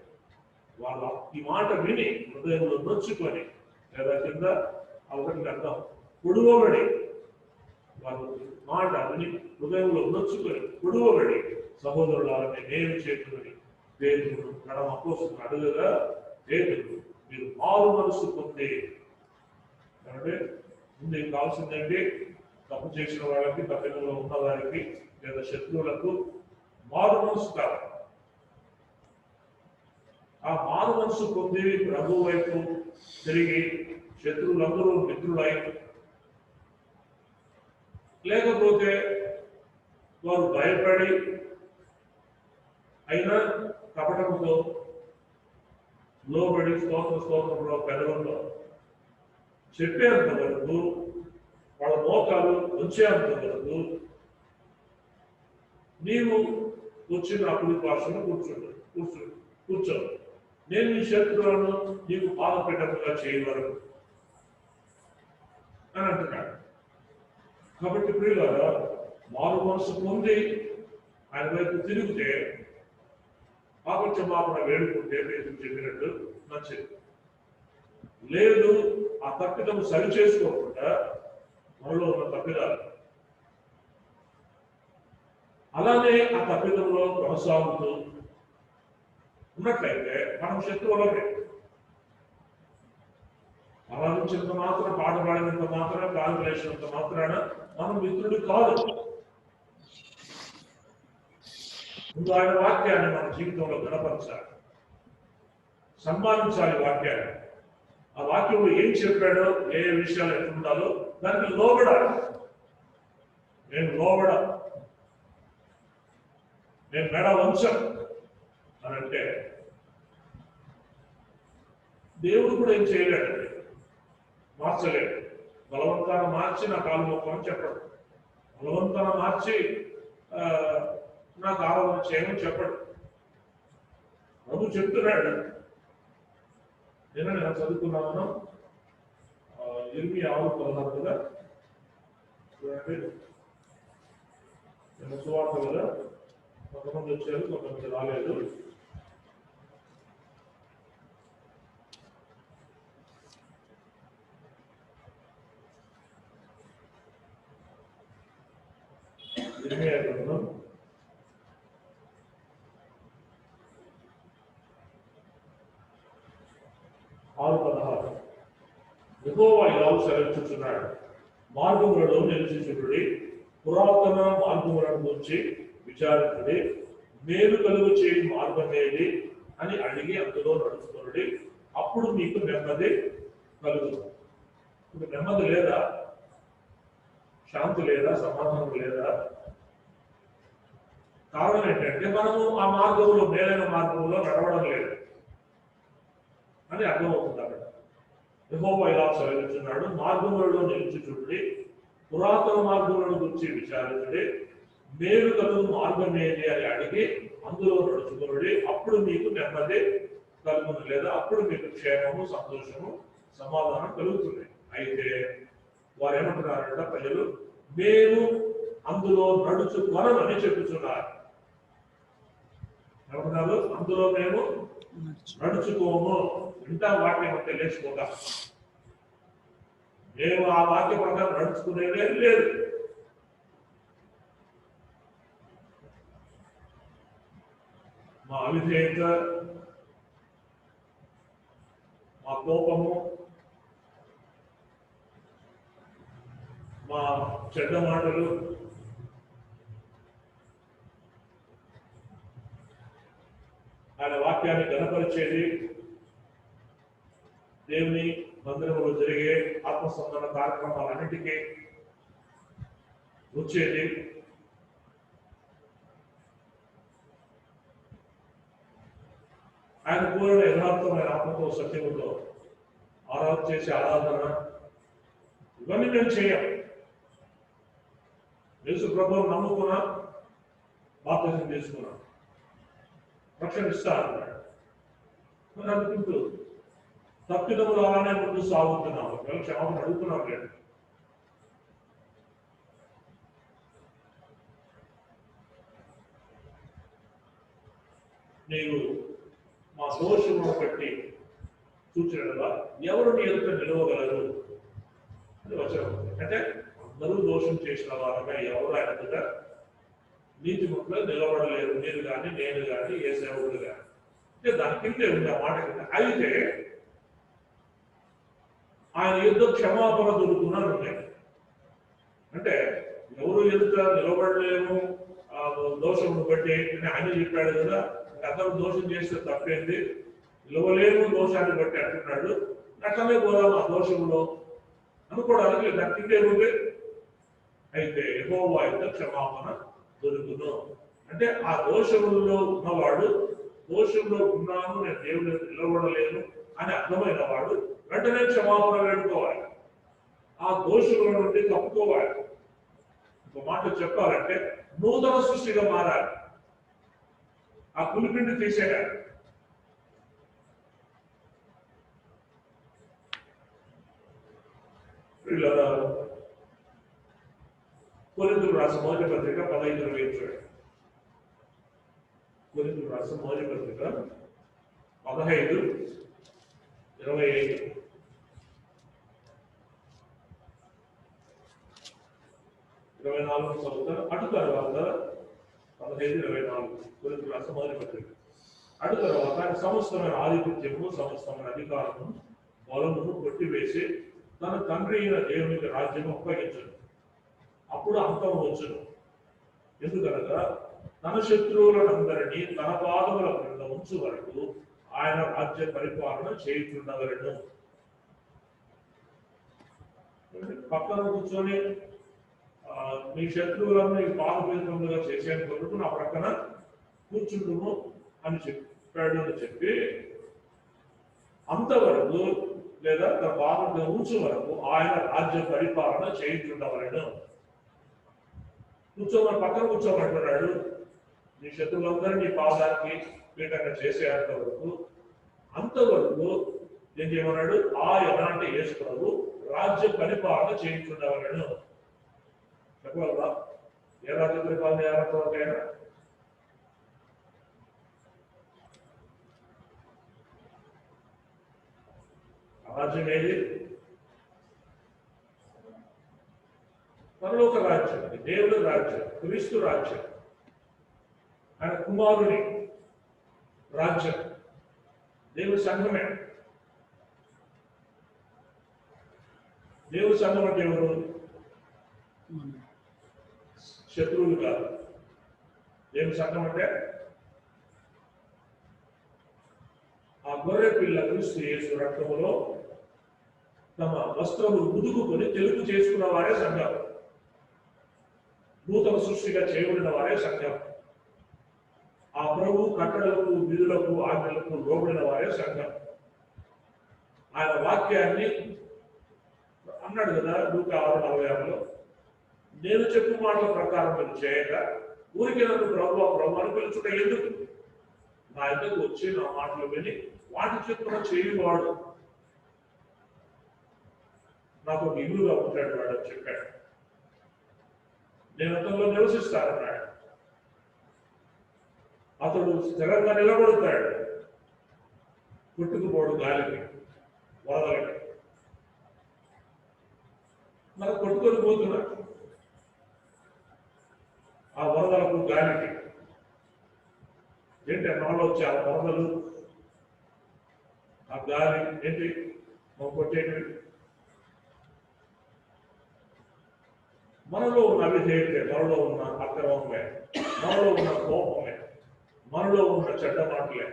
వాళ్ళ ఈ మాట విని హృదయంలో నొచ్చుకొని, లేదా కింద ఒకటి అర్థం పొడువబడి, వాళ్ళు మాట విని హృదయంలో నొచ్చుకొని పొడువబడి, సహోదరులని నేను చేతులని పేదలు నడమ కోసం అడుగగా, పేదలు మీరు మారు మనసు పొంది అంటే ముందు ఏం కావాల్సిందంటే తప్పు చేసిన వాళ్ళకి, తప్పిలో ఉన్న వారికి లేదా శత్రువులకు మారు మనసు కావాలి. ఆ మారు మనసు పొంది ప్రభు వైపు తిరిగి శత్రువులందరూ మిత్రులై, లేకపోతే వారు భయపడి అయినా కపటముతో లోబడి స్తోత్రంలో పెదవుల్లో చెప్పేంత వరకు వాళ్ళ మోకాలు ఉంచేంత వరకు నీవు వచ్చిన అప్పుడు భాషను కూర్చో నేను నీ శత్రువులను నీకు పాదపీఠముగా చేయవరకు అని అంటున్నాడు. కాబట్టి ప్రియులారా, మారు మనసు పొంది ఆయన వైపు తిరిగితే పాపక్షమాపణ వేడుకుంటే మీరు చెప్పినట్టు మంచిది. లేదు, ఆ తప్పిదము సరి చేసుకోకుండా మనలో ఉన్న తప్పిదాలు అలానే ఆ తప్పిదంలో కొనసాగుతూ ఉన్నట్లయితే మనం శత్రువులమే. ఆరాధించినంత మాత్రం, పాట పాడినంత మాత్రం, గాలి వేసినంత మాత్రాన మనం మిత్రుడు కాదు. ముందు ఆయన వాక్యాన్ని మన జీవితంలో గణపరచాలి, సన్మానించాలి వాక్యాన్ని. ఆ వాక్యంలో ఏం చెప్పాడో, ఏ విషయాలు ఎట్లా ఉండాలో దానికి లోబడాలి. నేను మెడ వంచం అని అంటే దేవుడు కూడా ఏం చేయలేడు, మార్చలేడు. బలవంతాన్ని మార్చి నా కాలు మొక్కమని చెప్పడు, బలవంతాన్ని మార్చి నాకు ఆరాధన చేయమని చెప్పడు. ప్రభు చెప్తున్నాడు. నేను చదువుకున్నాను ఇర్మియా 6:16 కదా, సువార్త కదా, కొంతమంది వచ్చారు, కొంతమంది రాలేదు. ఇర్మియా గ్రంథం 6:16 యెహోవా ఇలా సెలవిస్తున్నాడు, మార్గములలో నిలిచిచుండుడి, పురాతన మార్గములను గురించి విచారించుడి, మేలు కలుగు చేయి మార్గం ఏది అని అడిగి అందులో నడుచుకునుడి, అప్పుడు మీకు నెమ్మది కలుగుతుంది. ఇప్పుడు నెమ్మది లేదా, శాంతి లేదా, సమాధానం లేదా? కారణం ఏంటంటే మనము ఆ మార్గంలో, మేలైన మార్గంలో నడవడం లేదు అని అర్థమవుతుంది. అక్కడ యెహోవా ఇలా సెలవిస్తున్నాడు, మార్గములలో నిలిచిచుండి, పురాతన మార్గములను గురించి విచారించుడి, మేలు కలుగు మార్గం ఏది అని అడిగి అందులో నడుచుకునుడి, అప్పుడు మీకు నెమ్మది కలుగుతుంది, లేదా అప్పుడు మీకు క్షేమము, సంతోషము, సమాధానం కలుగుతుంది. అయితే వారు ఏమంటున్నారంట, ప్రజలు మేము అందులో నడుచుకొనమని చెప్పుతున్నారు. ఏమంటున్నారు? అందులో మేము నడుచుకోము. ఇంత వాక్యం అంటే లేచిపోతాం, మేము ఆ వాక్య ప్రకారం నడుచుకునేదే లేదు. మా అవిధేయత, మా కోపము, మా చెడ్డ మాటలు, ఆయన వాక్యాన్ని గణపరిచేది, దేవుని మందిరంలో జరిగే ఆత్మసంబంధ కార్యక్రమాలన్నిటికీ వచ్చేది, ఆయన పూర్ణ యథార్థమైన ఆత్మతో, సత్యముతో ఆరాధన చేసే ఆరాధన, ఇవన్నీ మేము చేయం. యేసు ప్రభువును నమ్ముకున్నా, బాప్తిజం తీసుకున్నాం, రక్షణ ఇస్తా అన్నాడు. మరి అనుకుంటూ తప్పిదములు అలానే ముందు సాగుతున్నాము, క్షమాపణ అడుగుతున్నాం లేదు. నీవు మా దోషమును బట్టి చూచినట్లుగా ఎవరు నీ ఎదుట నిలవగలరు అని వచనం. అంటే అందరూ దోషం చేసిన వారుగా ఎవరు ఆయన ఎదుట నీతిమంతులు నిలబడలేరు, మీరు కానీ, నేను కానీ, ఏ సేవకుడు కానీ. అంటే దాని కిందే ఉంది ఆ మాట కింద. అయితే ఆయన యుద్ధ క్షమాపణ దొరుకుతున్నాను ఉన్నాయి. అంటే ఎవరు ఎదుట నిలబడలేము దోషమును బట్టి అని ఆయన చెప్పాడు కదా. అందరూ దోషం చేస్తే తప్పేంది, నిలవలేము దోషాన్ని బట్టి అంటున్నాడు. అట్లనే పోదాం ఆ దోషంలో అనుకోవడానికి దాని కిందే ఉంది. అయితే యెహోవా యుద్ధ క్షమాపణ దొరుకును. అంటే ఆ దోషములలో ఉన్నవాడు, దోషంలో ఉన్నాను, నేను దేవుని నిలబడలేను అని అర్థమైన వాడు వెంటనే క్షమాపణ వేడుకోవాలి, ఆ దోషముల నుండి తప్పుకోవాలి. ఒక మాట చెప్పాలంటే నూతన సృష్టిగా మారాలి, ఆ పులిపిండి తీసేయాలి. కొరింథీయులకు రాసిన మొదటి పత్రిక 15:20 చూడండి. కొరింథీయులకు రాసిన మొదటి పత్రిక 15:25. 24 చదువుతారు. అటు తర్వాత 15:24 కొరింథీయులకు రాసిన మొదటి పత్రిక. అటు తర్వాత ఆయన సమస్తమైన ఆధిపత్యము, సమస్తమైన అధికారము, బలమును కొట్టివేసి తన తండ్రి అయిన దేవునికి రాజ్యము అప్పగించను. అప్పుడు అంతం వచ్చును. ఎందుకనగా తన శత్రువులందరినీ తన పాదముల క్రింద ఉంచు వరకు ఆయన రాజ్య పరిపాలన చేయుచుండగలను. పక్కన కూర్చొని మీ శత్రువులను ఈ పాదపీఠములుగా చేసేంత వరకు నా ప్రక్కన కూర్చుంటును అని చెప్పాడు అని చెప్పి అంతవరకు లేదా తన పాదం ఉంచు వరకు ఆయన రాజ్య పరిపాలన చేయుచుండవలను. కూర్చోమని పక్కన కూర్చోమంటున్నాడు. నీ శత్రువులందరూ నీ పాదానికి పీఠంగా చేసేంత వరకు, అంతవరకు ఏం చేయమన్నాడు? ఆయన అంటే యేసు ప్రభు రాజ్య పరిపాలన చేయించుండవలను. చెప్పగలరా ఏ రాజ్య పరిపాలన చేయాలంతవరకైనా? రాజ్యం ఏది? పరలోక రాజ్యం, దేవుని రాజ్యం, క్రీస్తు రాజ్యం, ఆయన కుమారుని రాజ్యం, దేవుని సంఘమే. దేవుని సంఘం అంటే ఎవరు? శత్రువులు కాదు. దేవుని సంఘం అంటే ఆ గొర్రె పిల్ల క్రీస్తు యేసు రక్తములో తమ వస్త్రములు ముదుగుకొని తెలుగు చేసుకున్న వారే సంఘం. నూతన సృష్టిగా చేయబడిన వారే సంఘం. ఆ ప్రభు కట్టడలకు, విధులకు, ఆజ్ఞలకు లోబడిన వారే సంఘం. ఆయన వాక్యాన్ని అన్నాడు కదా లూకా 6:46లో, నేను చెప్పు మాటల ప్రకారం మీరు చేయక ఊరికి నన్ను ప్రభు ప్రభు అని పిలుచుట ఎందుకు? నా ఇద్దరు వచ్చి నా మాటలు విని వాటి చెప్పున చేయువాడు నాకు ఒక ఇల్లుగా ఉంటాడు వాడు అని చెప్పాడు. నేను అతనిలో నివసిస్తానన్నాడు. అతడు స్థిరంగా నిలబడతాడు, కొట్టుకుపోడు గాలికి, వరదలకి. మరి కొట్టుకొని పోతున్నాడు ఆ వరదలకు, గాలికి. ఏంటి నాలో వచ్చే ఆ వరదలు, ఆ గాలి ఏంటి? కొట్టేటివి. మనలో ఉన్న అవిధేయతే, మనలో ఉన్న అక్రమమే, మనలో ఉన్న కోపమే, మనలో ఉన్న చెడ్డ మాటలే,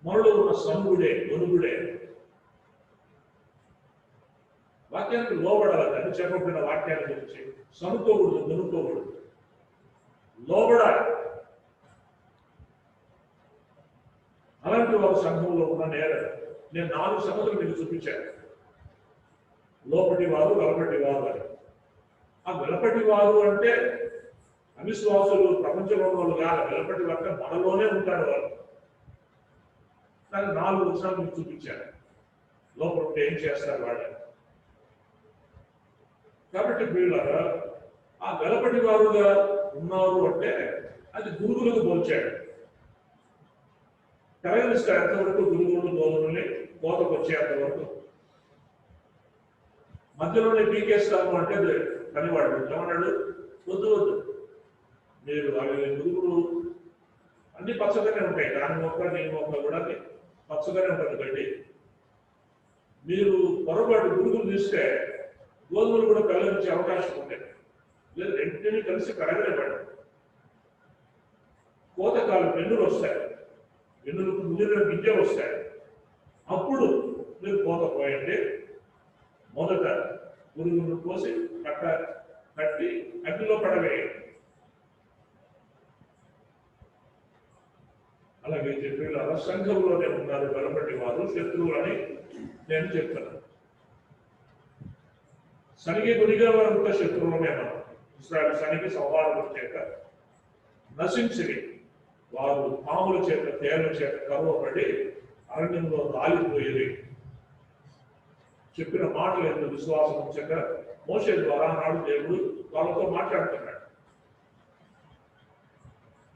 మనలో ఉన్న సనుగుడే, గొనుగుడే. వాక్యానికి లోబడాలి అని చెప్పబడిన వాక్యాన్ని గురించి సనుకోకూడదు, గొనుక్కోకూడదు, లోబడాలి. అలాంటి వారు సంఘంలో ఉన్న నేరం. నేను 4 సంగతులు మీకు చూపించాను. లోపటి వారు, వెలపటి వారు అని. ఆ వెలపటి వారు అంటే అవిశ్వాసులు, ప్రపంచంలో వాళ్ళు కాదు. వెలపటి వారు అంటే మనలోనే ఉంటారు వాళ్ళు. కానీ 4 వచనాలు మీకు చూపించాను. లోపల ఉంటే ఏం చేస్తారు వాళ్ళు. కాబట్టి వీళ్ళగా ఆ వెలపటి వారుగా ఉన్నారు అంటే అది గురువులకు పోల్చాడు. తెలంగాణ ఎంతవరకు గురువులు గోధుమల్ని కోతకు వచ్చేంతవరకు, మధ్యలోనే పీకేస్తాము అంటే పనివాడు ఏమన్నాడు? వద్దు వద్దు, మీరు అవి గురువులు అన్ని పచ్చగానే ఉంటాయి. దాని మొక్క, నీ మొక్క కూడా పచ్చగానే ఉంటుంది గడ్డి. మీరు పొరపాటు గురుగులు తీస్తే గోధుమలు కూడా పెళ్ళగించే అవకాశం ఉంటుంది. లేదు, రెండింటినీ కలిసి పెరగలేపడు. కోతకాలు వెన్నులు వస్తాయి, వెన్నులకు ముదిరిన గింజలు వస్తాయి. అప్పుడు మీరు కోత పోయండి. మొదట పురుగులను పోసి కట్టి అగ్నిలో పడవేయండి. అలాగే చెప్పేలా సంఘంలోనే ఉన్నారు బలపడి వారు శత్రువులని నేను చెప్తున్నాను. శనికి గురిగా వారంతా శత్రువులమే. మనం ఇస్రాయల్ శనికి సంహారం చేత నశించిరి. వారు పాముల చేత తేళ్ల చేత కరువబడి అరణ్యంలో రాలిపోయేది. చెప్పిన మాటలు ఎందుకు విశ్వాసం ఉంచక మోషే ద్వారా నాడు దేవుడు వాళ్ళతో మాట్లాడుతున్నాడు.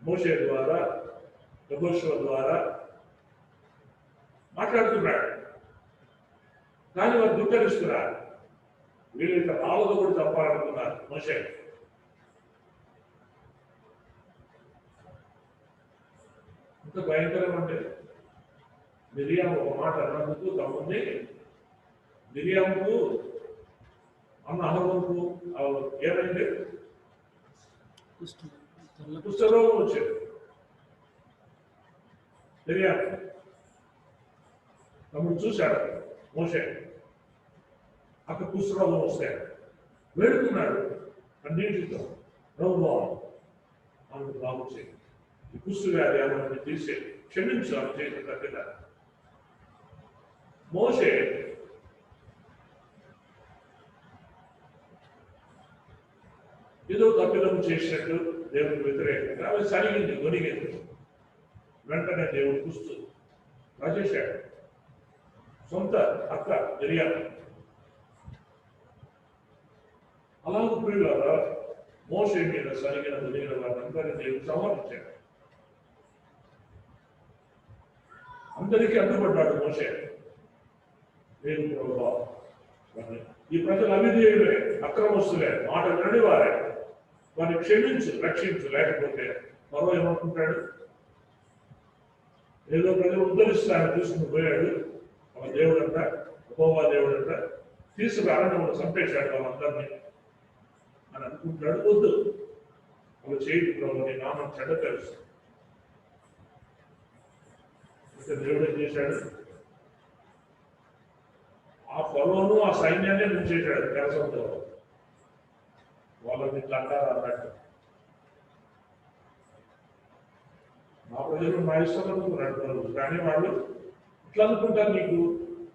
మోషే ద్వారా యెహోషువ ద్వారా మాట్లాడుతున్నాడు. కానీ వారు దుఃఖిస్తున్నారు. వీళ్ళ రాళ్ళతో కూడా తప్పాలనుకున్నారు. మోషే ఇంత భయంకరం అంటే మిరియాము ఒక మాట అన్నందుకు తమ్ముని మిరియాముకు అన్న అహరోనుకు ఏమైంది? కుష్ఠరోగం వచ్చింది. మిరియాము తమ్ముడు చూశాడు మోషే అక్కడ కుష్ఠరోగం వస్తే వేడుకున్నాడు అన్నింటితో, ప్రభువా ఆమెకు బాగు చేయి, ఈ కుష్ఠ వ్యాధి ఆమెను తీసే క్షమించు ఆమె చేసిన తప్పిద. మోషే ఏదో తప్పిదం చేసినట్టు దేవుడికి వ్యతిరేకంగా అవి సరిగింది, గొనిగింది. వెంటనే దేవుడు కుస్తూ రాజేశాడు. సొంత అక్క మిరియాము. అలాగే ప్రియులారా మోషే మీద సరిగిన గొనిగిన వారందరినీ దేవుడు సంహరించాడు. అందరికీ అడ్డుపడ్డాడు మోషే. దేవుడు ప్రభువా ఈ ప్రజలు అవిధేయులే, అక్రమస్తులే, మాట వినని వారే, వారిని క్షమించు, రక్షించు, లేకపోతే మరో ఏమనుకుంటాడు? ఏదో ప్రజలు ఉద్ధరిస్తారని తీసుకుని పోయాడు ఒక దేవుడు అంట, యెహోవా దేవుడు అంట, తీసుకు అరణ్యంలో చంపేశాడు వాళ్ళందరినీ అని అనుకుంటాడు. వద్దు, వాళ్ళు చేయదు ప్రభు, నీ నామం చెడ్డ తెలుసు. దేవుడు ఏం చేశాడు? ఆ ఫరోను ఆ సైన్యాన్ని ముంచేశాడు తెరసంతో. వాళ్ళని ఇట్లా అంటారు అన్నట్టు. మా ప్రజలు మా ఇష్టం అనుకున్నారు, కానీ వాళ్ళు ఇట్లా అనుకుంటారు, నీకు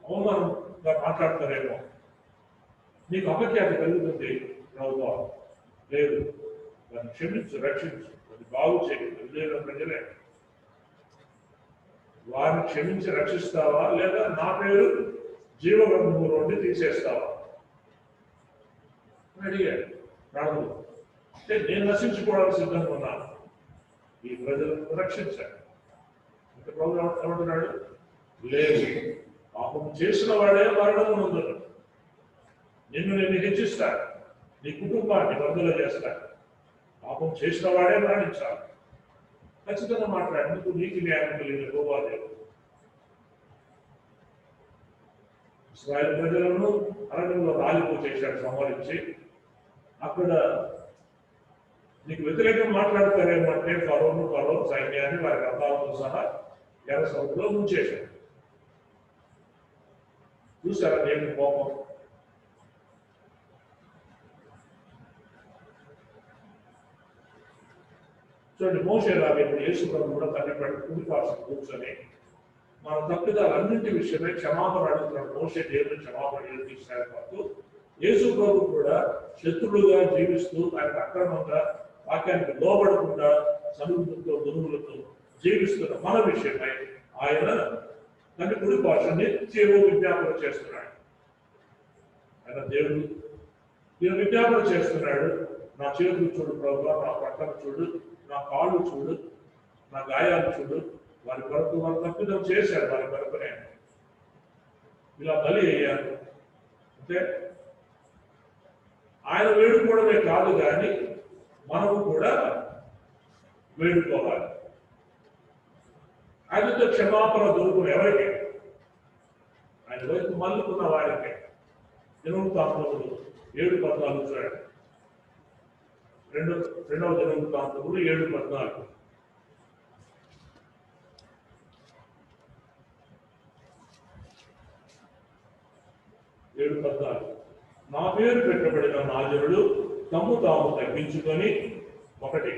అవమానంగా మాట్లాడతారేమో, నీకు అపఖ్యాతి కలుగుతుంది. ప్రభువా లేదు, దాన్ని క్షమించు, రక్షించు, అది బాగు చేయి. వదిలేని ప్రజలే, వారిని క్షమించి రక్షిస్తావా లేదా నా పేరు జీవగ్రంథము నుండి తీసేస్తావా అని అడిగాడు రాజు. అంటే నేను నశించుకోవడానికి సిద్ధంగా ఉన్నాను, ఈ ప్రజలను రక్షించాను. అంటే ప్రభు ఏమంటున్నాడు? లేదు, పాపం చేసిన వాడే మరణం ఉందను. నిన్ను నేను హెచ్చిస్తాను, నీ కుటుంబాన్ని బంధువులు చేస్తాను. పాపం చేసిన వాడే మరణించాలి. ఖచ్చితంగా మాట్లాడేందుకు నీతి న్యాయం కలిగిన యెహోవా దేవుడు. ఇశ్రాయేలు ప్రజలను అరణ్యంలో రాలిపోచేశాడు సంహరించి. అక్కడ నీకు వ్యతిరేకం మాట్లాడతారేమో అంటే ఫరో సైన్యాన్ని వారి రథాలతో సహా ఎర్ర సముద్రంలో ముంచేశాడు. చూసారా దేవుని కోపం? చూడండి, మోషేలాగా ఇప్పుడు యేసు ప్రభు కూడా తండ్రి పడి కుడిపార్శ్వం కూర్చొని మన తప్పిదాలన్నింటి విషయమై క్షమాపణ అడుగుతున్నాడు. మోషే దేవుని క్షమాపణ తీశాడు కాదు. యేసు ప్రభు కూడా శత్రులుగా జీవిస్తూ ఆయన అక్రమంగా వాక్యానికి లోబడకుండా సముద్రంతో దునుములతో జీవిస్తున్న మన విషయమై ఆయన తండ్రి కుడిపార్శ్వం నిత్యము విజ్ఞాపన చేస్తున్నాడు. ఆయన దేవుడు నేను విజ్ఞాపన చేస్తున్నాడు, నా చేతులు చూడు ప్రభువా, నా పట్టణం చూడు, నా కాళ్ళు చూడు, నా గాయాలు చూడు. వారి కొరకు వారు తప్పిదం చేశారు, వారి కొరకునే ఇలా బలి అయ్యారు. అంటే ఆయన వేడుకోవడమే కాదు, కానీ మనము కూడా వేడుకోవాలి. ఆయనతో క్షమాపణ దొరుకుని ఎవరికే? ఆయన వైపు మల్లుకున్న వారికే. దినవృత్తాంతములు 7:14 చూడండి. రెండవ దినవృత్తాంతములు 7:14. నా పేరు పెట్టబడిన నా జనులు తమ్ము తాము తగ్గించుకొని 1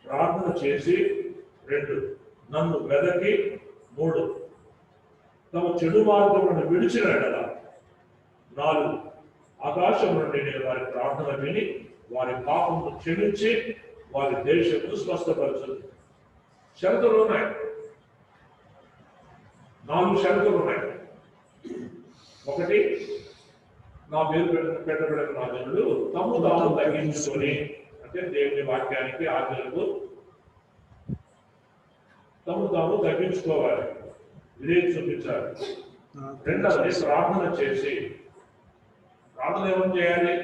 ప్రార్థన చేసి 2 నన్ను వెదకి 3 తమ చెడు మార్గములను విడిచిన ఎడల 4 ఆకాశం నుండి నేను వారి ప్రార్థన విని వారి పాపమును క్షమించి వారి దేశమును స్వస్థపరచును. షరతులు ఉన్నాయి, 4 షరతులు ఉన్నాయి. 1 నా పేరు పెట్టబడిన నా జనులు తమ్ము తాము తగ్గించుకొని, అంటే దేవుని వాక్యానికి ఆజ్ఞలకు తమ్ము తాము తగ్గించుకోవాలి, ఇదే చూపించాలి. 2 ప్రార్థన చేసి, ప్రార్థన ఏమని చేయాలి?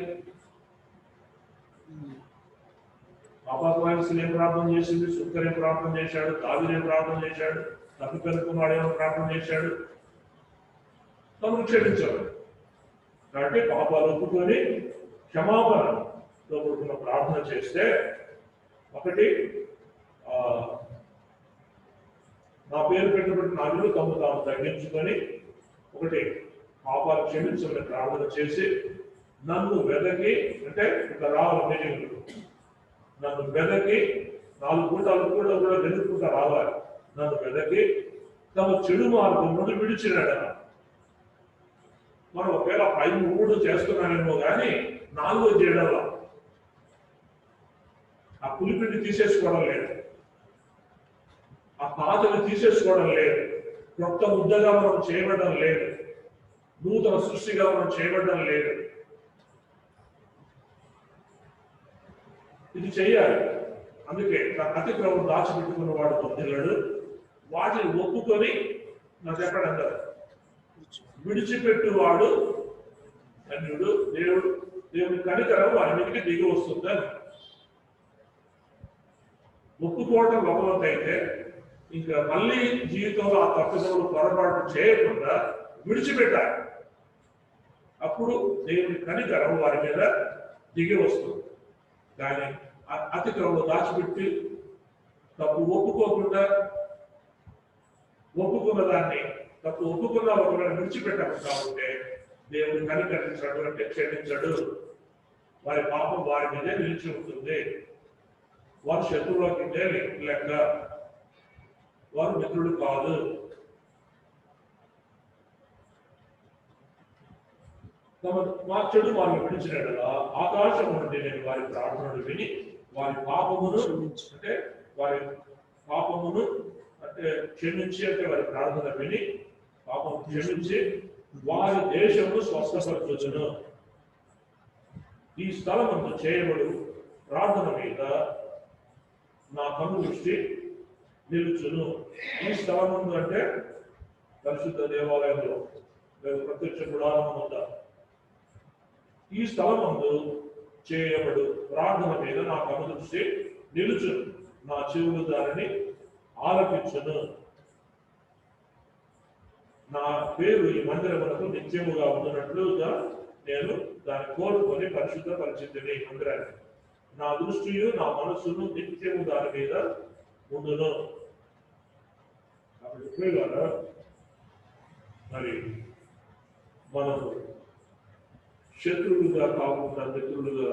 అపాత్వాయిస్ ఏం ప్రార్థన చేసింది? సుక్కర్ ఏం ప్రార్థన చేశాడు? దావీదు ఏం ప్రార్థన చేశాడు? తప్పిపోయిన ఏమో ప్రార్థన చేశాడు? తమను క్షమించాడు. కాబట్టి పాపాలు ఒప్పుకొని క్షమాపణతో కూడుకున్న ప్రార్థన చేస్తే 1 నా పేరు పెట్టబడిన నాలుగు తమ్ము తాము తగ్గించుకొని 1 పాపాలు క్షమించమని ప్రార్థన చేసి నన్ను వెదకి, అంటే ఇక రావాలి మీటింగ్లు, నన్ను వెదకి 4 పూటలు కూడా వెతుక్కుంటా రావాలి. నన్ను వెదకి తమ చెడు మార్గం నుండి విడిచినాడ. మనం ఒకవేళ 3 చేస్తున్నామేమో కానీ 4 చేయడంలో ఆ పులిపిండి తీసేసుకోవడం లేదు, ఆ పాతలు తీసేసుకోవడం లేదు, కొత్త ముద్దగా మనం చేయబడడం లేదు, నూతన సృష్టిగా మనం చేయబడడం లేదు. ఇది చెయ్యాలి. అందుకే అతిక్రమం దాచిపెట్టుకున్న వాడు పొందిలాడు, వాటిని ఒప్పుకొని నాకు చెప్పడం కదా, విడిచిపెట్టువాడు ధన్యుడు, దేవుని కనికరం వారి మీదకి దిగి వస్తుందని. ఒప్పుకోవడం ఒకవంత అయితే ఇంకా మళ్ళీ జీవితంలో ఆ తప్పిదములు పొరపాటు చేయకుండా విడిచిపెట్టాలి. అప్పుడు దేవుని కనికరం వారి మీద దిగి వస్తుంది. కానీ అతిక్రమంలో దాచిపెట్టి తప్పు ఒప్పుకోకుండా, ఒప్పుకున్న దాన్ని తప్పు ఒప్పుకున్న ఒకవేళ విడిచిపెట్టకుండా ఉంటే దేవుని కనికరించడు, అంటే క్షమించడు. వారి పాపం వారి మీదే నిలిచి ఉంటుంది. వారు శత్రువులకి లెక్క, వారు మిత్రుడు కాదు. మా చెడు వారిని విడిచినట్లా ఆకాశం నుండి నేను వారి ప్రార్థనలు విని వారి పాపమును, అంటే వారి పాపమును అంటే క్షమించి, అంటే వారి ప్రార్థన విని పాపం క్షమించి వారి దేశమును స్వస్థపరచును. ఈ స్థలమందు చేయబడు ప్రార్థన మీద నా కన్ను దృష్టి నిలుచును. ఈ స్థలమందు అంటే పరిశుద్ధ దేవాలయంలో ప్రత్యక్ష గుడారం ఉందా, ఈ స్థలమందు చేయబడు ప్రార్థన మీద నా కన్ను దృష్టి నిలుచును. నా చెవులు దానిని ఆలపించును. నా పేరు ఈ మందిరమునకు నిత్యముగా ఉంటున్నట్లుగా నేను దాన్ని కోరుకొని పరిశుద్ధ పరిచితిని మందిరాన్ని. నా దృష్టియు నా మనస్సును నిత్యము దాని మీద ఉండును. మరి మనము శత్రువులుగా కాకుండా మిత్రులుగా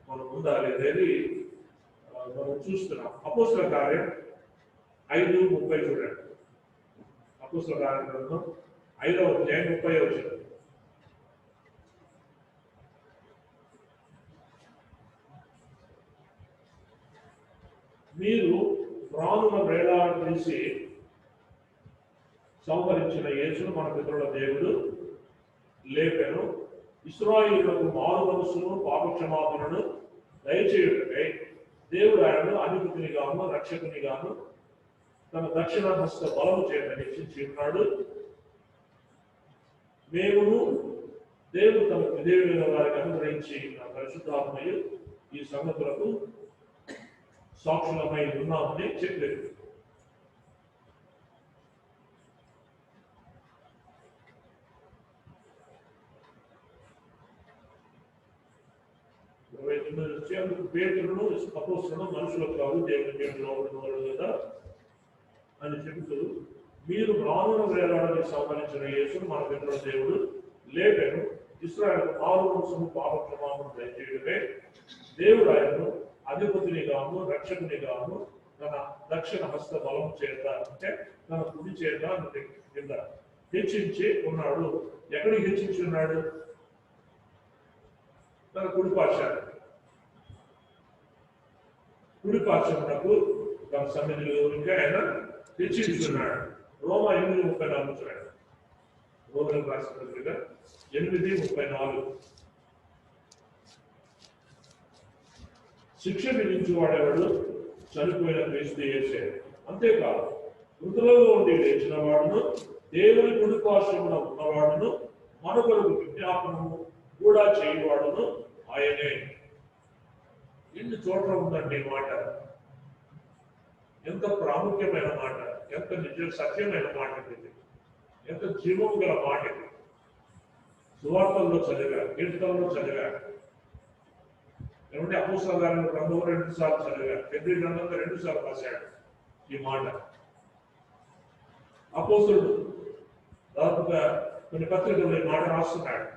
మనం ఉండాలి అనేది మనం చూస్తున్నాం. అపోస్తల కార్యం 5:30 చూడండి. అపోస్తల కార్యం గ్రంథం 5వ అధ్యాయం 30వ వచనం. మీరు ప్రాణుల వేలాడదీసి సంహరించిన యేసును మన పితరుల దేవుడు లేపెను. ఇశ్రాయేలులకు మారు మనస్సును పాపక్షమాపణను దయచేయుటకై దేవుడు ఆయనను అధిపతినిగాను రక్షకునిగాను తన దక్షిణ హస్త బలము చేత నిశ్చయించి ఉన్నాడు. మేమును దేవుడు తమ విధేయులైన వారికి అనుగ్రహించి పరిశుద్ధాత్మయు ఈ సంగతులకు సాక్షులమై ఉన్నామని చెప్పలేదు. పేతురును అపోస్తలును మనుషులకు కాదు దేవునికి లోబడినవాడు కదా అని చెబుతూ, మీరు రానున్న వేలాడని సంబంధించిన యేసును మన పితరుల దేవుడు లేపెను. ఇశ్రాయేలు మారు మనసును పాప క్షమాపణ దయచేయడమే దేవుడు ఆయనను అధిపతినిగాను రక్షకునిగాను తన దక్షిణ హస్త బలం చేత అంటే తన కుడి చేత కింద హెచ్చించి ఉన్నాడు. ఎక్కడికి హెచ్చించి ఉన్నాడు? తన కుడి పార్శ్వమునకు తన సన్నిధిలోనికి ఆయన హెచ్చించున్నాడు. రోమా 8:34 చూడండి. రోమలకు రాసిన పత్రిక 8:34. శిక్ష విధించి వాడేవాడు చనిపోయిన క్రీస్తు యేసే. అంతేకాదు మృతులలో ఉండి లేచిన వాడును దేవుని కుడి పార్శ్వమున ఉన్నవాడును మన కొరకు విజ్ఞాపనము కూడా చేయవాడును ఆయనే. ఎన్ని చోట్ల ఉందండి మాట. ఎంత ప్రాముఖ్యమైన మాట, ఎంత నిజ సత్యమైన మాట ఇది, ఎంత జీవం గల మాట ఇది. సువార్తల్లో చదివా, కీర్తనలో చదివా, ఏమంటే అపోస్తలుల గ్రంథంలో 2 సార్లు చదివా, హెబ్రీ గ్రంథంలో 2 సార్లు రాశాడు ఈ మాట. అపోస్తలుడు దాదాపుగా కొన్ని పత్రికల్లో ఈ మాట రాస్తున్నాడు.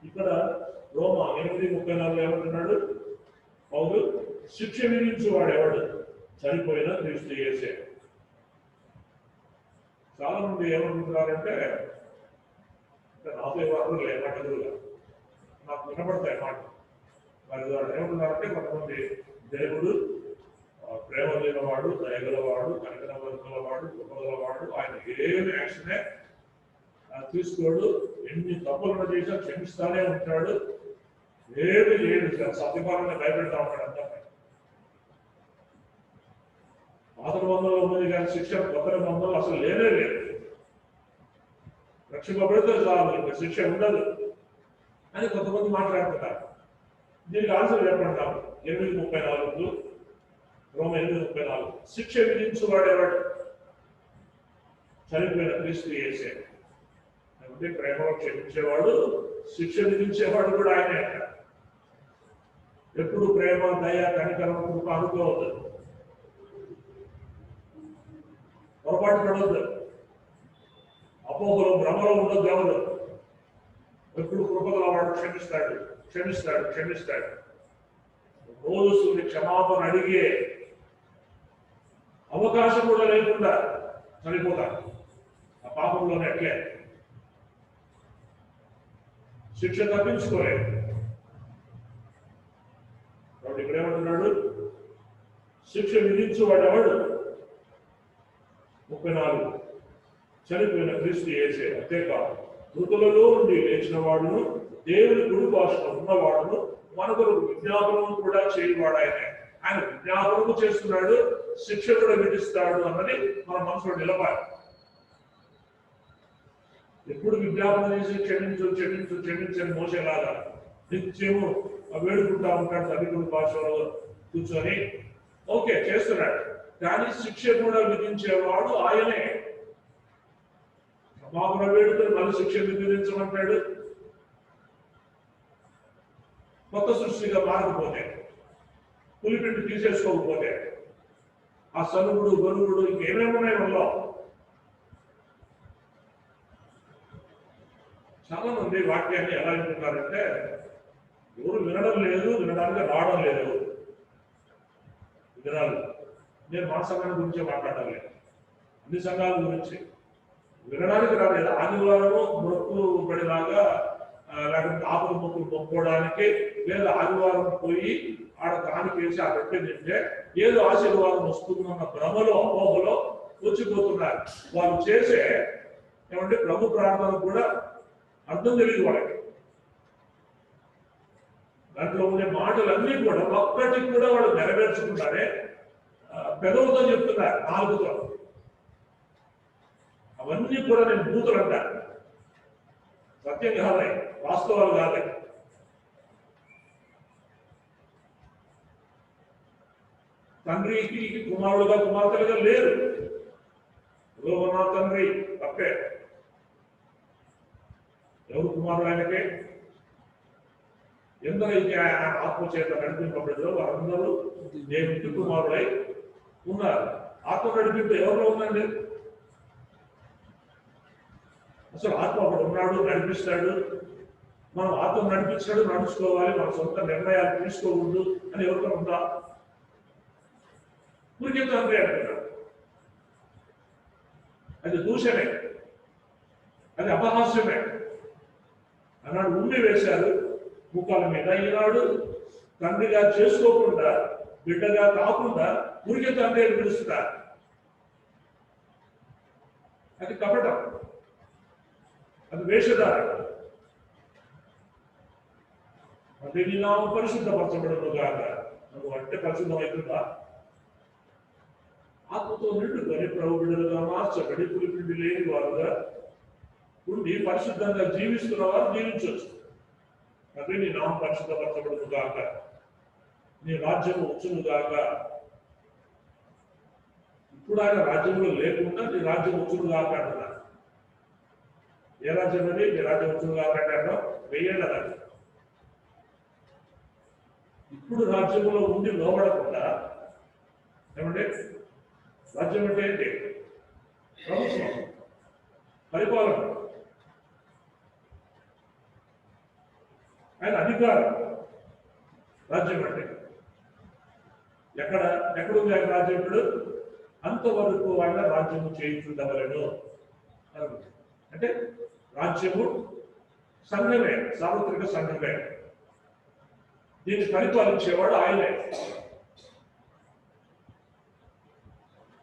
ఇక్కడ రోమా 8:34 ఏమంటున్నాడు? పౌలు శిక్ష విధించి వాడేవాడు చనిపోయిన క్రీస్తు యేసే. చాలా మంది ఏమనుకుంటున్నారంటే నాతో వారు లేమాట ఎదురుగా నాకు వినపడతాయి మాట. మరి ఏమంటున్నారంటే కొంతమంది దేవుడు ప్రేమ లేనివాడు, దయగలవాడు, కనికరగలవాడు, గొప్పగలవాడు, ఆయన ఏమి యాక్షనే తీసుకోడు, ఎన్ని తప్పులను చేసినా క్షమిస్తానే ఉంటాడు, ఏమి లేదు సత్యపాలన భయపెడతా ఉంటాడు అంతా. పాత నిబంధనలో ఉన్నది కానీ శిక్ష కొత్త నిబంధనలు అసలు లేనే లేదు. రక్షింపబడితే చాలు, ఇంకా శిక్ష ఉండదు అని కొంతమంది మాట్లాడుతున్నారు. దీనికి ఆన్సర్ చెప్పండి. 8:34 రోమ 8:34 శిక్ష విధించి వాడేవాడు చనిపోయిన క్రీస్తు యేసే. అంటే ప్రేమలో క్షమించేవాడు, శిక్ష విధించేవాడు కూడా ఆయనే. ఎప్పుడు ప్రేమ, దయ, కనికరం, కృప అనుకోవద్దు, పొరపాటు పడవద్దు, అపోహలో భ్రమలో ఉండదు. ఎవరు ఎప్పుడు కృపగల వాడు క్షమిస్తాడు, క్షమిస్తాడు, క్షమిస్తాడు. రోజు క్షమాపణ అడిగే అవకాశం కూడా లేకుండా చనిపోతాడు ఆ పాపంలోనే. అట్లే శిక్ష తప్పించుకోలేదు. కాబట్టి ఇక్కడ ఏమంటున్నాడు? శిక్ష విధించు వాడేవాడు 34 చనిపోయిన క్రీస్తు యేసే. అంతేకాదు మృతులలో నుండి లేచిన వాడును దేవుని కుడి పార్శ్వమున ఉన్నవాడును మన కొరకు విజ్ఞాపనం కూడా చేయవాడు ఆయనే. ఆయన విజ్ఞాపనము చేస్తున్నాడు, శిక్ష కూడా విధిస్తాడు అన్నది మన మనసులో నిలవాలి. ఎప్పుడు విజ్ఞాపన చేసి క్షమించు క్షమించు క్షమించని మోసేలాగా నిత్యము వేడుకుంటా ఉంటాడు తల్లికుడి భాషలో కూర్చొని. ఓకే చేస్తున్నాడు, కానీ శిక్ష కూడా విధించేవాడు ఆయనే. క్షమాపణ వేడుకొని మళ్ళీ శిక్ష విధించమంటాడు. కొత్త సృష్టిగా మారకపోతే, పులిపిండి తీసేసుకోకపోతే, ఆ సనుగుడు గొనుగుడు ఇంకేమేమున్నాయి మనలో. చాలా మంది వాక్యాన్ని ఎలా వింటున్నారంటే ఎవరు వినడం లేదు, వినడానికి రావడం లేదు. వినాలి. నేను మా సంఘాల గురించే మాట్లాడడం లేదు, అన్ని సంఘాల గురించి. వినడానికి రాలేదు. ఆదివారము మొక్కు పడిలాగా, లేకపోతే ఆకులు మొక్కులు మొక్కోవడానికి, లేదా ఆదివారం పోయి ఆడ కానికి వేసి ఆ పెట్టే తింటే ఏదో ఆశీర్వాదం వస్తుందన్న భ్రమలో అపోహలో వచ్చిపోతున్నారు. వాళ్ళు చేసే ఏమంటే ప్రభు ప్రార్థన కూడా అర్థం తెలియదు వాళ్ళకి. దాంట్లో ఉండే మాటలన్నీ కూడా ఒక్కటికి కూడా వాళ్ళు నెరవేర్చుకుంటారే, పెదవుతో చెప్తున్నారు, నాలుగుతో. అవన్నీ కూడా నేను బూతులు అంటాను, సత్యం కాదే, వాస్తవాలు కాదే. తండ్రికి కుమారుడుగా కుమార్తెలుగా లేరు. నా తండ్రి తప్పే. ఎవరు కుమారుడు ఆయనకే? ఎందరైతే ఆయన ఆత్మచేత నడిపింపబడ్డారో వారందరూ దేవునికి కుమారుడై ఉన్నారు. ఆత్మ నడిపింపు ఎవరిలో ఉందండి? అసలు ఆత్మ ఒకడు ఉన్నాడు, నడిపిస్తాడు. మనం ఆత్మ నడిపించడం నడుచుకోవాలి, మన సొంత నిర్ణయాలు తీసుకోకూడదు అని ఎవరితో ఉందా? ఊరికే తండ్రి అంటున్నాడు. అది దూషణే, అది అపహాస్యమే. అన్నాడు ఉమ్మి వేశారు ముఖాల మీద, ఈనాడు తండ్రిగా చేసుకోకుండా బిడ్డగా కాకుండా ఊరికే తండ్రి అని పిలుస్తున్నారు. అది కపటం, అది వేషధారణ. అంటే నీ నామం పరిశుద్ధపరచబడను గాక. నువ్వు అంటే పరిశుద్ధం అవుతుందా? ఆత్మతో నిండుకొని ప్రభు బిడ్డలుగా మార్చబడి పులిపిండి లేని వారుగా ఉండి పరిశుద్ధంగా జీవిస్తున్న వారు జీవించవచ్చు. అంటే నీ నామం పరిశుద్ధపరచబడను గాక, నీ రాజ్యము వచ్చును గాక. ఇప్పుడు ఆయన రాజ్యంలో లేకుండా నీ రాజ్యం వచ్చును గాక అంటున్నారు. ఏ రాజ్యం అది? నీ రాజ్యం వచ్చును గాక అంటే అర్థం వెయ్యేళ్ళ రాజ్యం. ఇప్పుడు రాజ్యంలో ఉండి లోబడకుండా, ఏమంటే రాజ్యం అంటే ఏంటి? ప్రభుత్వం, పరిపాలన, ఆయన అధికారం. రాజ్యం అంటే ఎక్కడుంది ఆయన రాజ్యం? ఇప్పుడు అంతవరకు ఆయన రాజ్యము చేయించుండవలను. అంటే రాజ్యము సంఘమే, సార్వత్రిక సంఘమే. దీన్ని పరిపాలించేవాడు ఆయనే.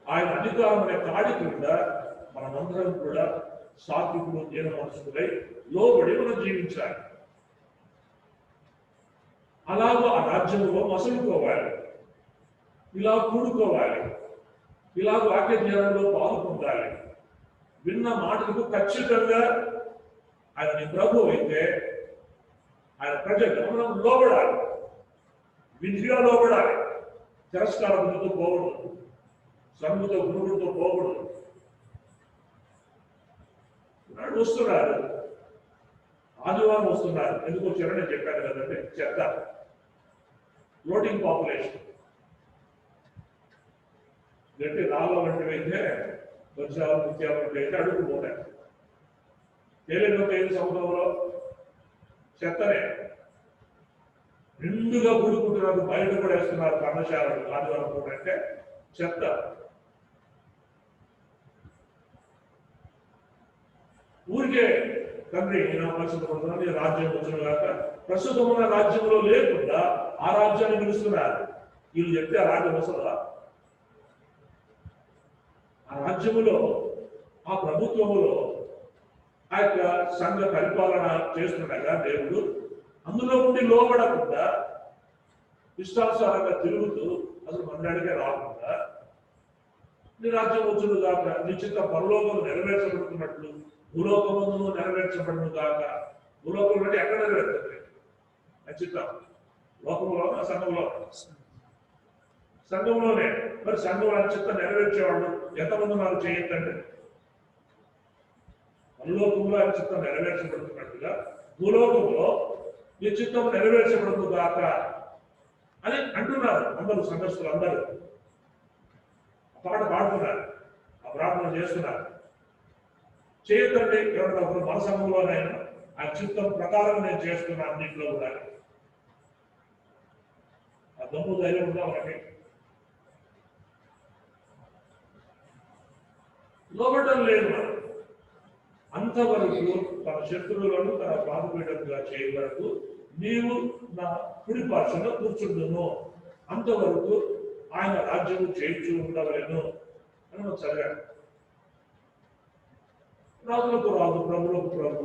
ఆయన అధికారం అనే కాడి కింద మనమందరం కూడా సాత్వికులు, దీన మనసుకులై లోబడి మనం జీవించాలి. అలాగూ ఆ రాజ్యంలో మసలుకోవాలి, ఇలా కూడుకోవాలి, ఇలా వాక్య జ్ఞానంలో పాలు పొందాలి. విన్న మాటలకు ఖచ్చితంగా ఆయన నీ ప్రభు అయితే ఆయన ప్రజలు మనం లోబడాలి, విధిగా లోబడాలి. తిరస్కార బుద్ధితో పోకూడదు, సమ్ముతో గురుగుడితో పోకూడదు. నాడు వస్తున్నారు, ఆదివారం వస్తున్నారు. ఎందుకు వచ్చారని నేను చెప్పాను కదండి. చెత్త, ఫ్లోటింగ్ పాపులేషన్. గట్టి రాళ్ళ వంటివి అయితే, వజ్రాలు ముత్యాలు వంటివి అయితే అడుగుపోతాయి. తేలిపోతే ఏది సముద్రంలో? చెత్తనే. నిండుగా కూడుకుంటున్నారు, బయట కూడా వేస్తున్నారు కర్మశాలలు. ఆదివారం పూట అంటే చెత్త. ఊరికే తండ్రి నా పరిశుద్ధపడుతున్నాను, నీ రాజ్యం వచ్చిన కాక. ప్రస్తుతం ఉన్న రాజ్యంలో లేకుండా ఆ రాజ్యాన్ని పిలుస్తున్నారు. వీళ్ళు చెప్తే ఆ రాజ్యం వస్తుందా? ఆ రాజ్యములో, ఆ ప్రభుత్వములో ఆ యొక్క సంఘ పరిపాలన చేస్తుండగా దేవుడు అందులో ఉండి లోబడకుండా ఇష్టానుసారంగా తిరుగుతూ అసలు మందిరానికే రాకుండా నీ రాజ్యం వచ్చును కాక, నీ చిత్త పరలోకము నెరవేర్చబడుతున్నట్లు భూలోకమును నెరవేర్చబడును కాక. భూలోకం అంటే ఎక్కడ నెరవేరుతుంది? చిత్తం లోకంలో, సంఘంలో. సంఘంలోనే. మరి సంఘం ఆ చిత్తం నెరవేర్చేవాళ్ళు ఎంతమంది ఉన్నారు? చేయొద్దండి. పరలోకంలో ఆ చిత్తం నెరవేర్చబడుతున్నట్టుగా భూలోకంలో ఈ చిత్తం నెరవేర్చబడును కాక అని అంటున్నారు అందరూ, సంఘస్థులు అందరూ. పాట పాడుతున్నారు, ఆ ప్రార్థన చేస్తున్నారు. చేయొద్దండి. ఎవరైనా ఒకరు మన సంఘంలోనైనా ఆ చిత్తం ప్రకారం నేను చేస్తున్నాను అన్నింటిలో కూడా. ఆ దమ్ము ధైర్యం ఉందా మనకి? లోబడడం లేదు మనం. అంతవరకు తన శత్రువులను తన పాదపీఠంగా చేయ వరకు నీవు నా కుడి పార్శ్వన కూర్చుండును, అంతవరకు ఆయన రాజ్యము చేయించు ఉండవలను అని మనం చదివాడు. రాజులకు రాజు, ప్రభులకు ప్రభు,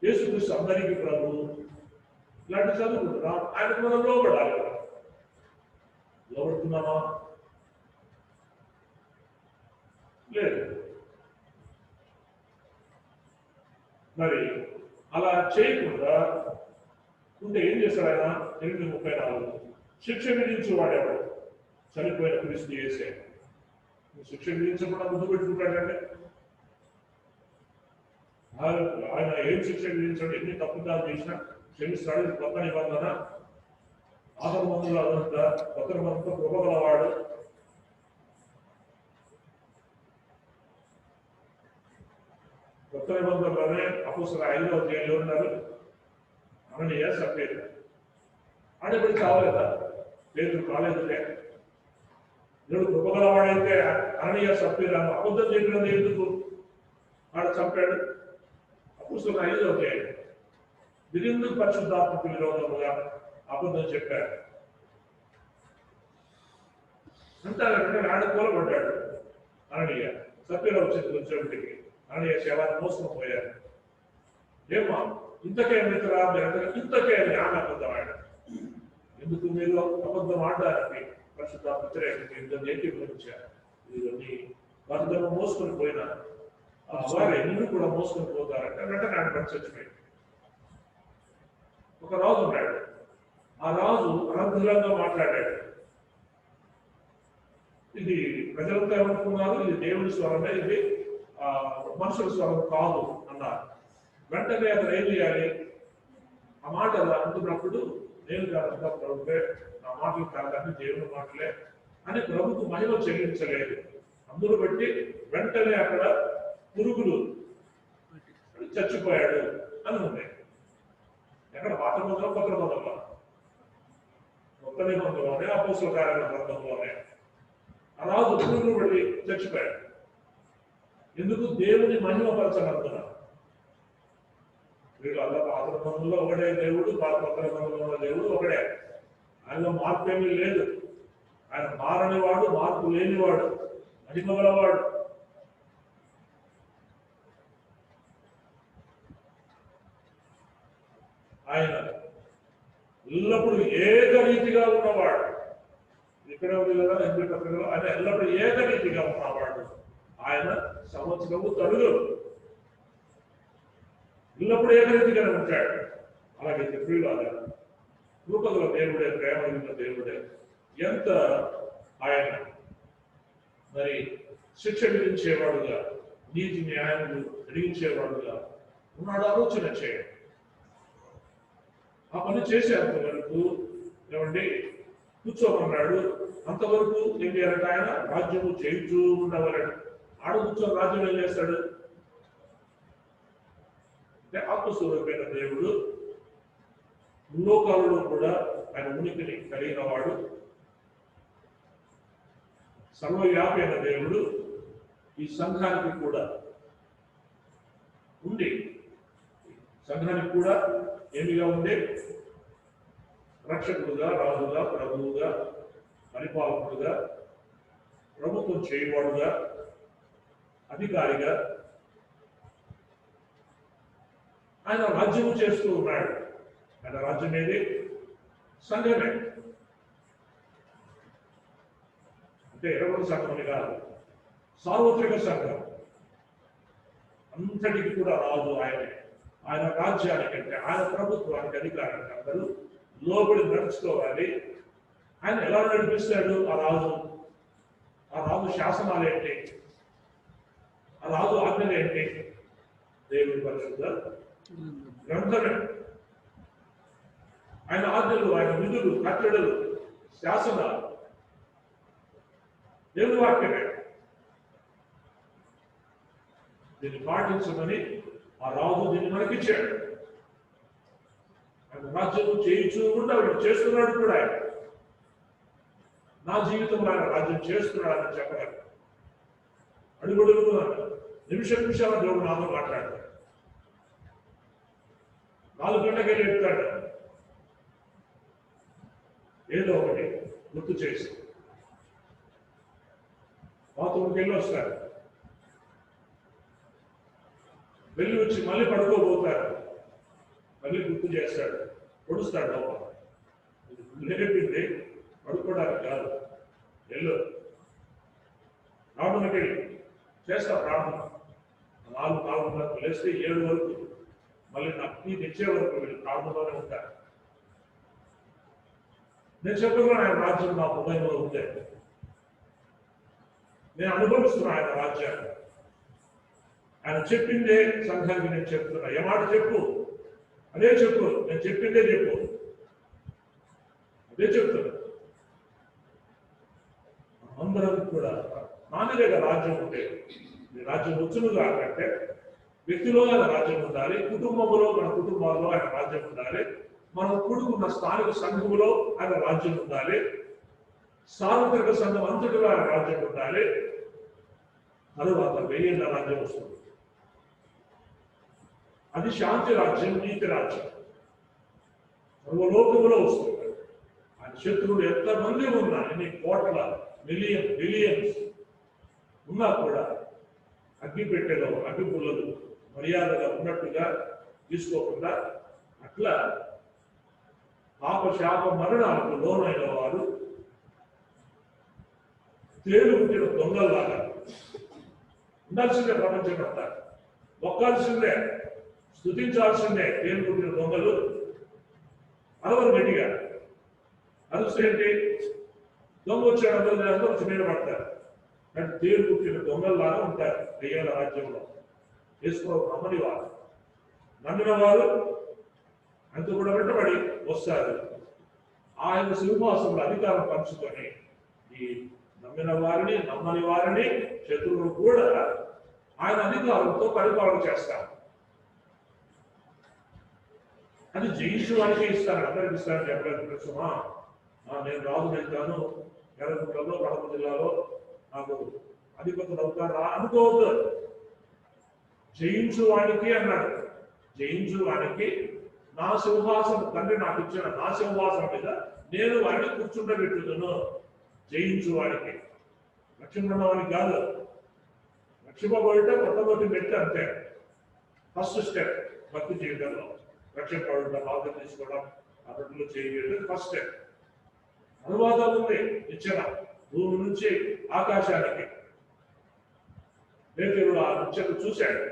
యేసుక్రీస్తు అందరికీ ప్రభు. ఇలాంటి చదువుకుంటున్నాం. ఆయనకు మనం లోబడాలి. లోబడుతున్నామా? లేదు. మరి అలా చేయకుండా ఉంటే ఏం చేశాడు ఆయన? 8:34 శిక్ష విధించు వాడేవాడు చనిపోయిన క్రీస్తు యేసే. శిక్ష విధించకుండా ముందు పెట్టుకుంటాడంటే ఆయన ఏం శిక్ష విధించాడు? ఎన్ని తప్పుదాలు చేసినా క్షమిస్తాడు. ఇది కొత్త నిబంధన. ఆదమ మందులు అదంతా కొత్త నిబంధనతో కృపగలవాడు. కొత్త నిబంధనలోనే అపోస్తలుల 5వ అధ్యాయంలో ఉన్నారు అననీయ సప్పీరా. ఆడబడి కావాలేదా? పేతురు కాలేదులే. దేవుడు కృపగలవాడైతే అననీయ సప్పీరాను అబద్ధం చెప్పినది ఎందుకు ఆడ చంపాడు? అపోస్తలుల 5వ అధ్యాయం. వీరెందుకు పరిశుద్ధాత్మకు విరోధముగా అబద్ధం చెప్పారు అంటారంటే ఆడ కూలబడ్డాడు అననీయ. సప్పీరా వచ్చేటికి అననీయ శవాన్ని మోసుకొని పోయారు. ఏమో ఇంతకే మిత్రా ఇంతకే ఆమె అబద్ధం ఆడ. ఎందుకు మీరు అబద్ధం ఆడడానికి పరిశుద్ధాత్మ వ్యతిరేకంగా ఏకీభవించారు. నీ వర్గము మోసుకొని పోయినా వారే నిన్ను కూడా మోసుకొని పోతారంటే వెంటనే ఆయన పడి చచ్చిపోయింది. ఒక రాజు ఉన్నాడు. ఆ రాజు అనర్ధులంగా మాట్లాడాడు. ఇది ప్రజలంతా ఏమనుకున్నారు, ఇది దేవుని స్వరమే, ఇది మనుషుల స్వరం కాదు అన్నారు. వెంటనే అతను ఏం చేయాలి? ఆ మాట అంటున్నప్పుడు నేను కాదంతా ప్రభుత్వే, నా మాటలు కాదని దేవుని మాటలే అని ప్రభుకు మహిమ చెల్లించలేదు. అందును బట్టి వెంటనే అక్కడ పురుగులు చచ్చిపోయాడు అని ఉంది. ఎక్కడ పాత నిబంధనలో కొత్త నిబంధనలో? కొత్త నిబంధనలోనే అపోస్తలుల కార్యాల గ్రంథంలోనే ఆ రాజు పురుగులు పడి చచ్చిపోయాడు. ఎందుకు? దేవుని మహిమపరచనందున. వీళ్ళు అలా పాత నిబంధనలో ఒకడే దేవుడు, కొత్త నిబంధనలో దేవుడు ఒకడే. ఆయనలో మార్పు ఏమీ లేదు. ఆయన మారనివాడు, మార్పు లేనివాడు, మహిమ గలవాడు. ఆయన ఎల్లప్పుడూ ఏకరీతిగా ఉన్నవాడు. ఇక్కడ ఉంది కదా ఎనిమిది పత్రికలో, ఆయన ఎల్లప్పుడూ ఏకరీతిగా ఉన్నవాడు. ఆయన సంవత్సరము తడుగు ఎల్లప్పుడూ ఏకరీతిగానే ఉంటాడు. అలాగే ప్రియులు అలా కృపగల దేవుడే, ప్రేమ ఉన్న దేవుడే. ఎంత ఆయన మరి శిక్ష విధించేవాడుగా, నీతి న్యాయములు జరిగించేవాడుగా ఉన్నాడు. ఆలోచన చేయండి. ఆ పని చేసేంత వరకు ఏమండి కూర్చోమన్నాడు. అంతవరకు ఏం చేయాలంటే ఆయన రాజ్యము చేయించూ ఉండవలడు. ఆడ కూర్చొని రాజ్యం ఏం చేస్తాడు అంటే ఆత్మస్వరూపమైన దేవుడు లోకాలలో కూడా ఆయన ఉనికిని కలిగిన వాడు. సర్వవ్యాపి అయిన దేవుడు ఈ సంఘానికి కూడా ఉండి, సంఘానికి కూడా ఏమిగా ఉండే రక్షకుడుగా, రాజుగా, ప్రభువుగా, పరిపాలకుడుగా, ప్రభుత్వం చేయవాడుగా, అధికారిగా ఆయన రాజ్యము చేస్తూ ఉన్నాడు. ఆయన రాజ్యం ఏది? సంఘమే. అంటే 20 సంఘం కాదు, సార్వత్రిక సంఘం. అంతటికి కూడా రాజు ఆయనే. ఆయన రాజ్యానికంటే, ఆయన ప్రభుత్వానికి, అధికారానికి అందరూ లోబడి నడుచుకోవాలి. ఆయన ఎలా నడిపిస్తాడు? ఆ రాజు శాసనాలు ఏంటి? ఆ రాజు ఆజ్ఞలు ఏంటి? దేవుని పరిశుద్ధ గ్రంథమే. ఆయన ఆజ్ఞలు, ఆయన విధులు, కట్టడలు, శాసనాలు దేవుని వాక్యమే. దీన్ని పాటించమని ఆ రాజు దీన్ని మనకిచ్చాడు. ఆయన రాజ్యం చేయించు ఉండవు, చేస్తున్నాడు కూడా. ఆయన నా జీవితంలో ఆయన రాజ్యం చేస్తున్నాడని చెప్పగలరు. అడుగుడుగుతున్నాను, నిమిషాల దేవుడు నాతో మాట్లాడతాడు. 4 గంటలకే చెప్తాడు ఏదో ఒకటి గుర్తు చేసి. బాత్రూమ్కి వెళ్ళి వస్తాడు, వెళ్ళి వచ్చి మళ్ళీ పడుకోబోతాడు, మళ్ళీ గుర్తు చేస్తాడు, పొడుస్తాడు. లోపల లేపింది పడుకోవడానికి కాదు, వెళ్ళు ప్రార్థనకి వెళ్ళి చేస్తా ప్రార్థన. 4:30 లేస్తే 7 వరకు మళ్ళీ నాకు టీ తెచ్చే వరకు వీళ్ళు ప్రార్థనలోనే ఉంటారు. నేను చెప్తున్నాను ఆయన రాజ్యం నా హృదయంలో ఉంది. నేను అనుభవిస్తున్నా ఆయన రాజ్యాన్ని. ఆయన చెప్పిందే సంఘానికి నేను చెప్తున్నా. ఏ మాట చెప్పు అదే చెప్పు, నేను చెప్పిందే చెప్పు, అదే చెప్తున్నా. అందరం కూడా నా మీద రాజ్యం ఉంటే, రాజ్యం వచ్చును కాకంటే వ్యక్తిలో ఆయన రాజ్యం ఉండాలి, కుటుంబంలో మన కుటుంబాల్లో ఆయన రాజ్యం ఉండాలి, మనం కూడుకున్న స్థానిక సంఘములో ఆయన రాజ్యం ఉండాలి, సార్వత్రిక సంఘం అంతటిలో ఆయన రాజ్యం ఉండాలి. తరువాత 1000 రాజ్యం వస్తుంది. అది శాంతి రాజ్యం, నీతి రాజ్యం సర్వలోకములో వస్తుంది. ఆయన శత్రువులు ఎంతమంది ఉన్నా, ఎన్ని కోట్ల బిలియన్స్ ఉన్నా కూడా అగ్గిపెట్టెలో అగ్గిపుల్లలు మర్యాదగా ఉన్నట్టుగా తీసుకోకుండా అట్లా పాప శాప మరణాలకు లోనైన వారు తేలు పుట్టిన దొంగల్లాగా ఉండాల్సిందే. ప్రపంచం అంతా మొక్కాల్సిందే, స్తుతించాల్సిందే. తేలు పుట్టిన దొంగలు అరవరు గట్టిగా అరుసేంటి, దొంగ వచ్చాడు అందరూ వచ్చి మీద పడతారు. అంటే తేలు పుట్టిన దొంగల్లాగా ఉంటారు 1000 రాజ్యంలో. యేసుప్రభు నమ్మని వారు, నమ్మిన వారు అంత కూడా వెంటబడి వస్తారు. ఆయన సింహాసనంలో అధికారం పంచుకొని ఈ నమ్మిన వారిని, నమ్మని వారిని, శత్రువులు కూడా ఆయన అధికారంతో పరిపాలన చేస్తారు. అది జయించు వారికి ఇస్తారు, అందరికి ఇస్తారని చెప్పలేదు. తెలుసుమా, నేను రాజు వెళ్తాను ఎర్రగుంటలో, కడప జిల్లాలో నాకు అధిపతులు అవుతారా అనుకోవద్దు. జయించు వాడికి అన్నాడు. జయించు వాడికి నా సింహాసనం, తండ్రి నాకు ఇచ్చిన నా సింహాసనం మీద నేను వాడిని కూర్చుండబెట్టుదును. జయించు వాడికి, రక్షణ వాడికి కాదు. రక్షింపబడితే మొట్టమొదటి మెట్టు అంతే, ఫస్ట్ స్టెప్ భక్తి జీవితంలో. రక్షింపబడటం, బాధ్యత తీసుకోవడం, అతడిలో చేయడం ఫస్ట్ స్టెప్. అనువాదం ఉంది నిచ్చెన, భూమి నుంచి ఆకాశానికి. పేతురు ఆ నిచ్చెన చూశాడు.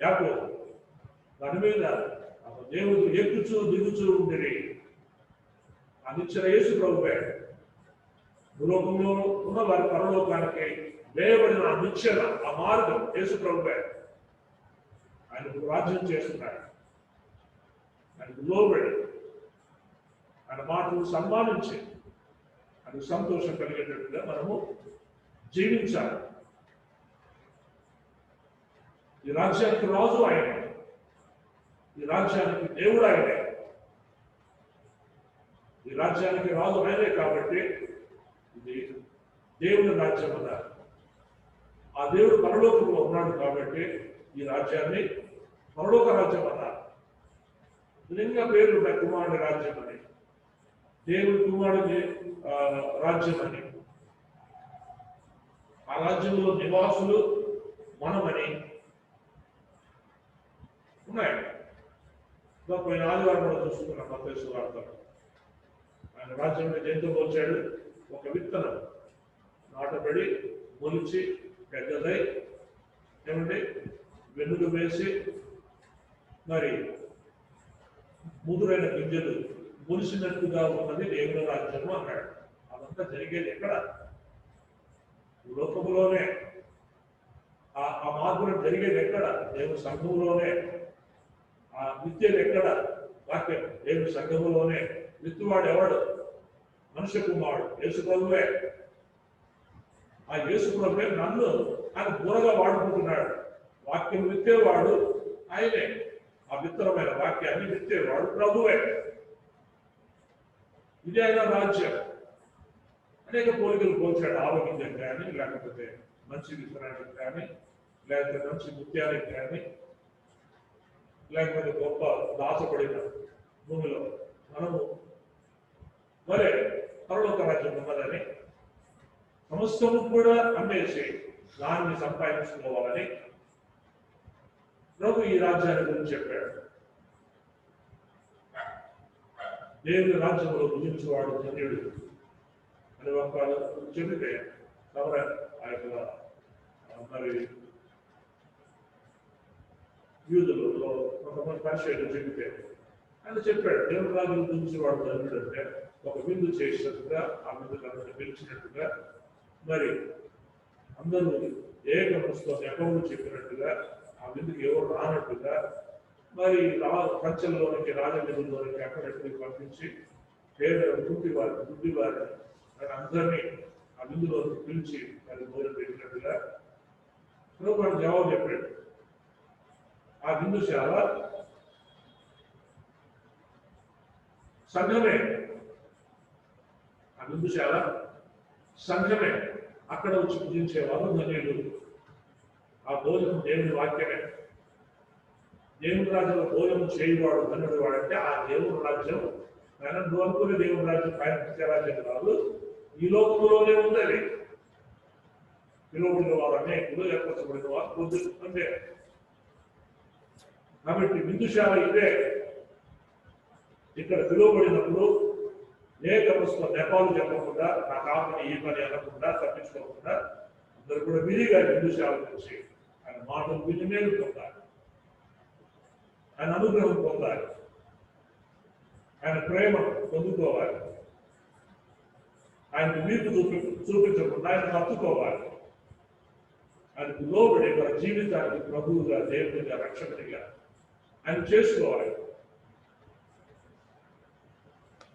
యాకోబు దాని మీద దేవుడు ఎక్కుచూ దిగుచూ ఉండేది. ఆ నిచ్చెన యేసు ప్రభువే. భూలోకంలో ఉన్న వారి పరలోకానికి వేయబడిన ఆ నిచ్చెన, ఆ మార్గం యేసు ప్రభువే. ఆయనకు రాజ్యం చేస్తున్నాడు. ఆయనకు లోబడి, ఆయన మాటలు సన్మానించి, ఆయనకు సంతోషం కలిగేటట్టుగా మనము జీవించాలి. ఈ రాజ్యానికి రాజు ఆయనే, ఈ రాజ్యానికి దేవుడు ఆయనే. ఈ రాజ్యానికి రాజు ఆయనే కాబట్టి ఇది దేవుని రాజ్యం అన్నారు. ఆ దేవుడు పరలోకంలో ఉన్నాడు కాబట్టి ఈ రాజ్యాన్ని పరలోక రాజ్యం అన్నారు. ఇంకా పేర్లు ఉన్నాయి, కుమారుడి రాజ్యం అని, దేవుడి కుమారుడి రాజ్యం అని. ఆ రాజ్యంలో నివాసులు మనమని ఉన్నాయి. పోయిన ఆదివారం కూడా చూసుకున్నాం మత్తయి సువార్తలో. ఆయన రాజ్యంలో జంతువు వచ్చాడు. ఒక విత్తనం నాటబడి మొలిచి పెద్దదై ఏమంటే వెన్నులు వేసి మరి ముదురైన గింజలు మొలిసినట్టుగా ఉన్నది దేవుని రాజ్యము అన్నాడు. అదంతా జరిగేది ఎక్కడ? లోకములోనే. ఆ మార్పులు జరిగేది ఎక్కడ? దేవుని సంఘములోనే. ఆ విద్యలు ఎక్కడ? వాక్యం దేవుని సంఘములోనే. విత్తువాడు ఎవడు? మనుష్య కుమారుడు యేసు ప్రభువే. ఆ యేసు ప్రభువే నన్ను ఆయన బురగా వాడుకుంటున్నాడు. వాక్యం విత్తేవాడు ఆయనే. ఆ విత్తనమైన వాక్యాన్ని విత్తేవాడు ప్రభువే. ఇదే ఆయన రాజ్యం. అనేక పోలికలు పోల్చాడు. ఆరోగ్యం కానీ, లేకపోతే మంచి విత్తనానికి కానీ, లేకపోతే మంచి ముత్యానికి కానీ, లేకపోతే గొప్ప దాచబడిన భూమిలో మనము మరే పరలోక రాజ్యం ఉన్నదని సమస్తము కూడా అమ్మేసి దాన్ని సంపాదించుకోవాలని ప్రభు ఈ రాజ్యాన్ని గురించి చెప్పాడు. దేవుని రాజ్యంలో భుజించేవాడు ధన్యుడు అని వారు చెబితే ఆ యొక్క మరి యూదులలో కొంతమంది పరిచయాలు చెబితే ఆయన చెప్పాడు, దేవుని రాజ్యం భుజించేవాడు ధన్యుడు అంటే ఒక విందు చేసినట్టుగా, ఆ విందులను పిలిచినట్టుగా, మరి అందరూ ఏక మనసుతో ఎకౌంట్ చెప్పినట్టుగా, ఆ విందుకు ఎవరు రానట్టుగా, మరి పంచంలోనికి రాజనిధుల్లోనికి అక్కడెక్కడికి పంపించి పేద గుడ్డి వారిని అందరినీ ఆ విందులోకి పిలిచి మరి మొదలు పెట్టినట్టుగా ప్రభు జవాబు చెప్పాడు. ఆ విందుశాల సంఘమే. ఆ విందుశాల సంఘమే. అక్కడ వచ్చి పూజించేవారు ధన్యులు. ఆ భోజనం దేవుని వాక్యమే. దేవుని రాజ్యంలో భోజనం చేయవాడు ధన్యుడు వాడంటే ఆ దేవుని రాజ్యం ఆయన నువ్వు అనుకునే దేవుని రాజ్యం ప్రయత్నించే రాజ్యం కాదు, ఈ లోకంలోనే ఉంది. అది పిలువబడిన వారు అనేకులు, ఏర్పరచబడిన వారు పొందుతుంటే. కాబట్టి విందుశాల ఇదే. ఇక్కడ పిలువబడినప్పుడు ఏకవస్తో నెపాలు చెప్పకుండా, నా కాపని ఈ పని అనకుండా, తప్పించుకోకుండా అందరూ కూడా విధిగా విందుశాల నుంచి ఆయన మాటలు విని మేలు పొందాలి, ఆయన అనుగ్రహం పొందాలి, ఆయన ప్రేమ పొందుకోవాలి, ఆయనకు వీపు చూపించకుండా ఆయన హత్తుకోవాలి. ఆయనకు లోబడి మన జీవితానికి ప్రభువుగా, దేవుడిగా, రక్షకుడిగా ఆయన చేసుకోవాలి.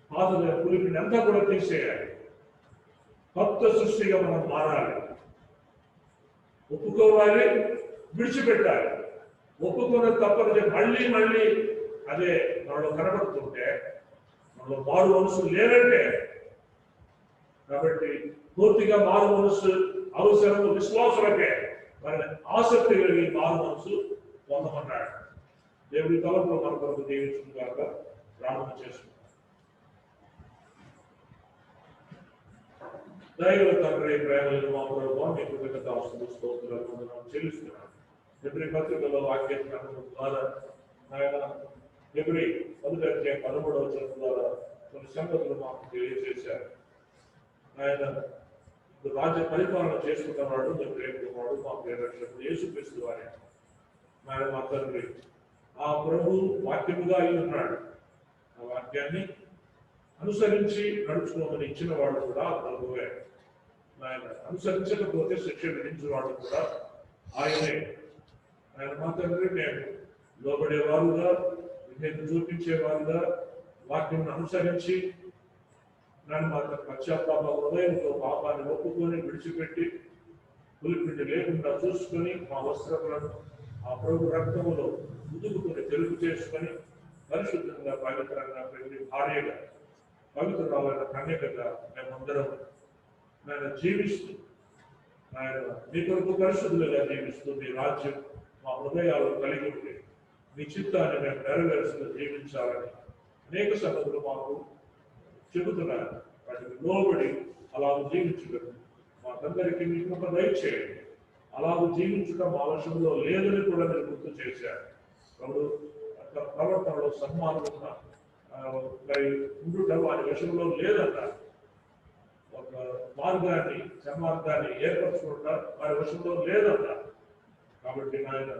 పాతల పులిపిని అంతా కూడా తీసేయాలి. కొత్త సృష్టిగా మనం మారాలి. ఒప్పుకోవాలి, విడిచిపెట్టాలి. ఒప్పుకున్న తప్పని మళ్ళీ మళ్ళీ అదే మనలో కనబడుతుంటే మనలో మారు మనసు లేదంటే. కాబట్టి పూర్తిగా మారు మనసు అవసరము విశ్వాసులకే. మరి ఆసక్తి కలిగి మారు మనసు పొందమన్నాడు. దేవుడి తలంలో మన కొరకు దీవించుగాక ప్రార్థన చేసుకుంటాం. దైవ తండ్రి, ప్రేమలను మా ప్రభువా, మీ కృతజ్ఞతాస్తుతులు స్తోత్రాలు వందనాలు చెల్లిస్తున్నాను. ఎబ్రీ పత్రికలో వాక్య ప్రకటన ద్వారా ఆయన ఎబ్రీ 10వ అధ్యాయం 13వ వచనం ద్వారా కొన్ని సంగతులు మాకు తెలియజేశారు. ఆయన రాజ్య పరిపాలన చేసుకున్నవాడు, ప్రేమకుమారుడు, మా ప్రియరక్షకుడు యేసుక్రీస్తు వారి ఆయన మా తండ్రి. ఆ ప్రభు వాక్యముగా అయి ఉన్నాడు. ఆ వాక్యాన్ని అనుసరించి నడుచుకోమని ఇచ్చిన వాడు కూడా ప్రభువే. ఆయన అనుసరించకపోతే శిక్ష విధించేవాడు కూడా ఆయనే. ఆయన మా తండ్రి, మేము లోబడేవారుగా, విధేయత చూపించేవారుగా వాక్యం అనుసరించి నన్ను మాత్రం పశ్చాత్తాప హృదయంతో పాపాన్ని ఒప్పుకొని విడిచిపెట్టి పులిపిండి లేకుండా చూసుకొని మా వస్త్రములను ఆ ప్రభు రక్తములో ముదుగుకొని తెలుగు చేసుకొని పరిశుద్ధంగా, పవిత్రంగా, ప్రతి భార్యగా, పవిత్రాలైన కన్యకగా మేమందరం ఆయన జీవిస్తూ, ఆయన మీ కొరకు పరిశుద్ధులుగా జీవిస్తూ మీ రాజ్యం మా హృదయాలు కలిగి ఉండి మీ చిత్తాన్ని మేము నెరవేరుస్తూ జీవించాలని అనేక సంగతులు మాకు చెబుతున్నారు. వాటికి లోబడి అలాగ జీవించగలరు. మాకందరికీ మీకు ఒక దయచేయండి. అలాగ జీవించడం మా వశంలో లేదని కూడా మీరు గుర్తు చేశారు. కాబట్టి ప్రవర్తనలో సన్మానంగా మరి ఉండుట వారి వశంలో లేదన్నారు. ఒక మార్గాన్ని, సన్మార్గాన్ని ఏర్పరచుకుంటా వారి వశంలో లేదన్నారు. కాబట్టి నాయన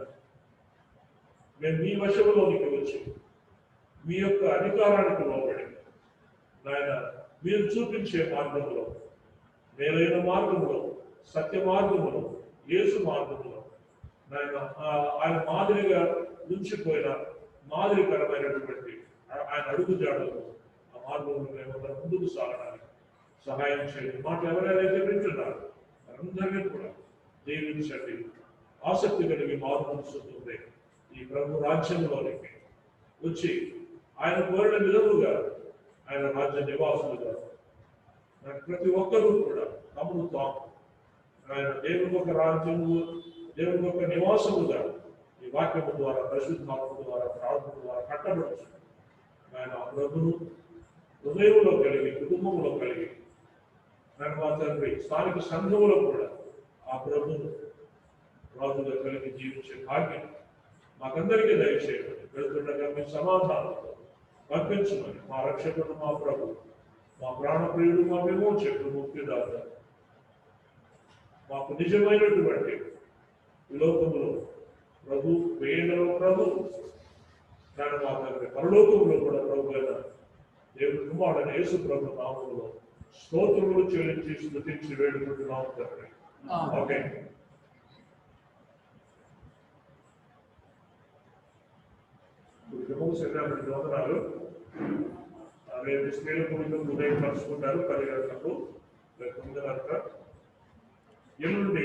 మేము మీ వశంలోనికి వచ్చి మీ యొక్క అధికారానికి లోబడి నాయన మీరు చూపించే మార్గంలో, మేలైన మార్గంలో, సత్య మార్గంలో, యేసు మార్గంలో నాయన ఆయన మాదిరిగా ఉంచిపోయిన మాదిరికరమైనటువంటి ఆయన అడుగుజాడలు ఆ మార్గంలో మేమందరం ముందుకు సాగడానికి సహాయం చేయండి. మాట ఎవరైతే వింటున్నారు అందరినీ కూడా దీవించండి. ఆసక్తి కలిగి మారు మనసుతుంది ఈ ప్రభు రాజ్యంలోనికి వచ్చి ఆయన కోరిన విధముగా ఆయన రాజ్య నివాసులుగా ప్రతి ఒక్కరూ కూడా తమను తాము ఆయన దేవుని ఒక రాజ్యము, దేవుని ఒక నివాసముగా ఈ వాక్యము ద్వారా, పరిశుద్ధాత్మ ద్వారా, ప్రార్థన ద్వారా కట్టబడుతుంది. ఆయన ఆ ప్రభును హృదయంలో కలిగి, కుటుంబంలో కలిగి, ఆయన మా తండ్రి స్థానిక సంఘములో కూడా ఆ ప్రభును రాజుగా కలిగి జీవించే భాగ్యం మాకందరికీ దయచేయండి. వెళ్తుండగా మీ సమాధానంతో పంపించమని మా రక్షకుడు, మా ప్రభు, మా ప్రాణప్రియుడు, మా విమోచకుడు, ముక్తిదాత, మాకు నిజమైనటువంటి ఈ లోకంలో ప్రభు, వేయలో ప్రభు, దాని మా తండ్రి పరలోకంలో కూడా ప్రభు అయిన దేవుడి కుమారుడైన యేసు ప్రభు నామములో స్తోత్రములు చెల్లించి స్తుతించి వేడుకుంటున్నాము తండ్రి. ఓకే. శరీరానికి వందనాలు. రేపు స్త్రీల పూజలు ఉదయం కలుసుకుంటారు 10 గంటలకు. రేపు 9 గంటల ఎల్లుండి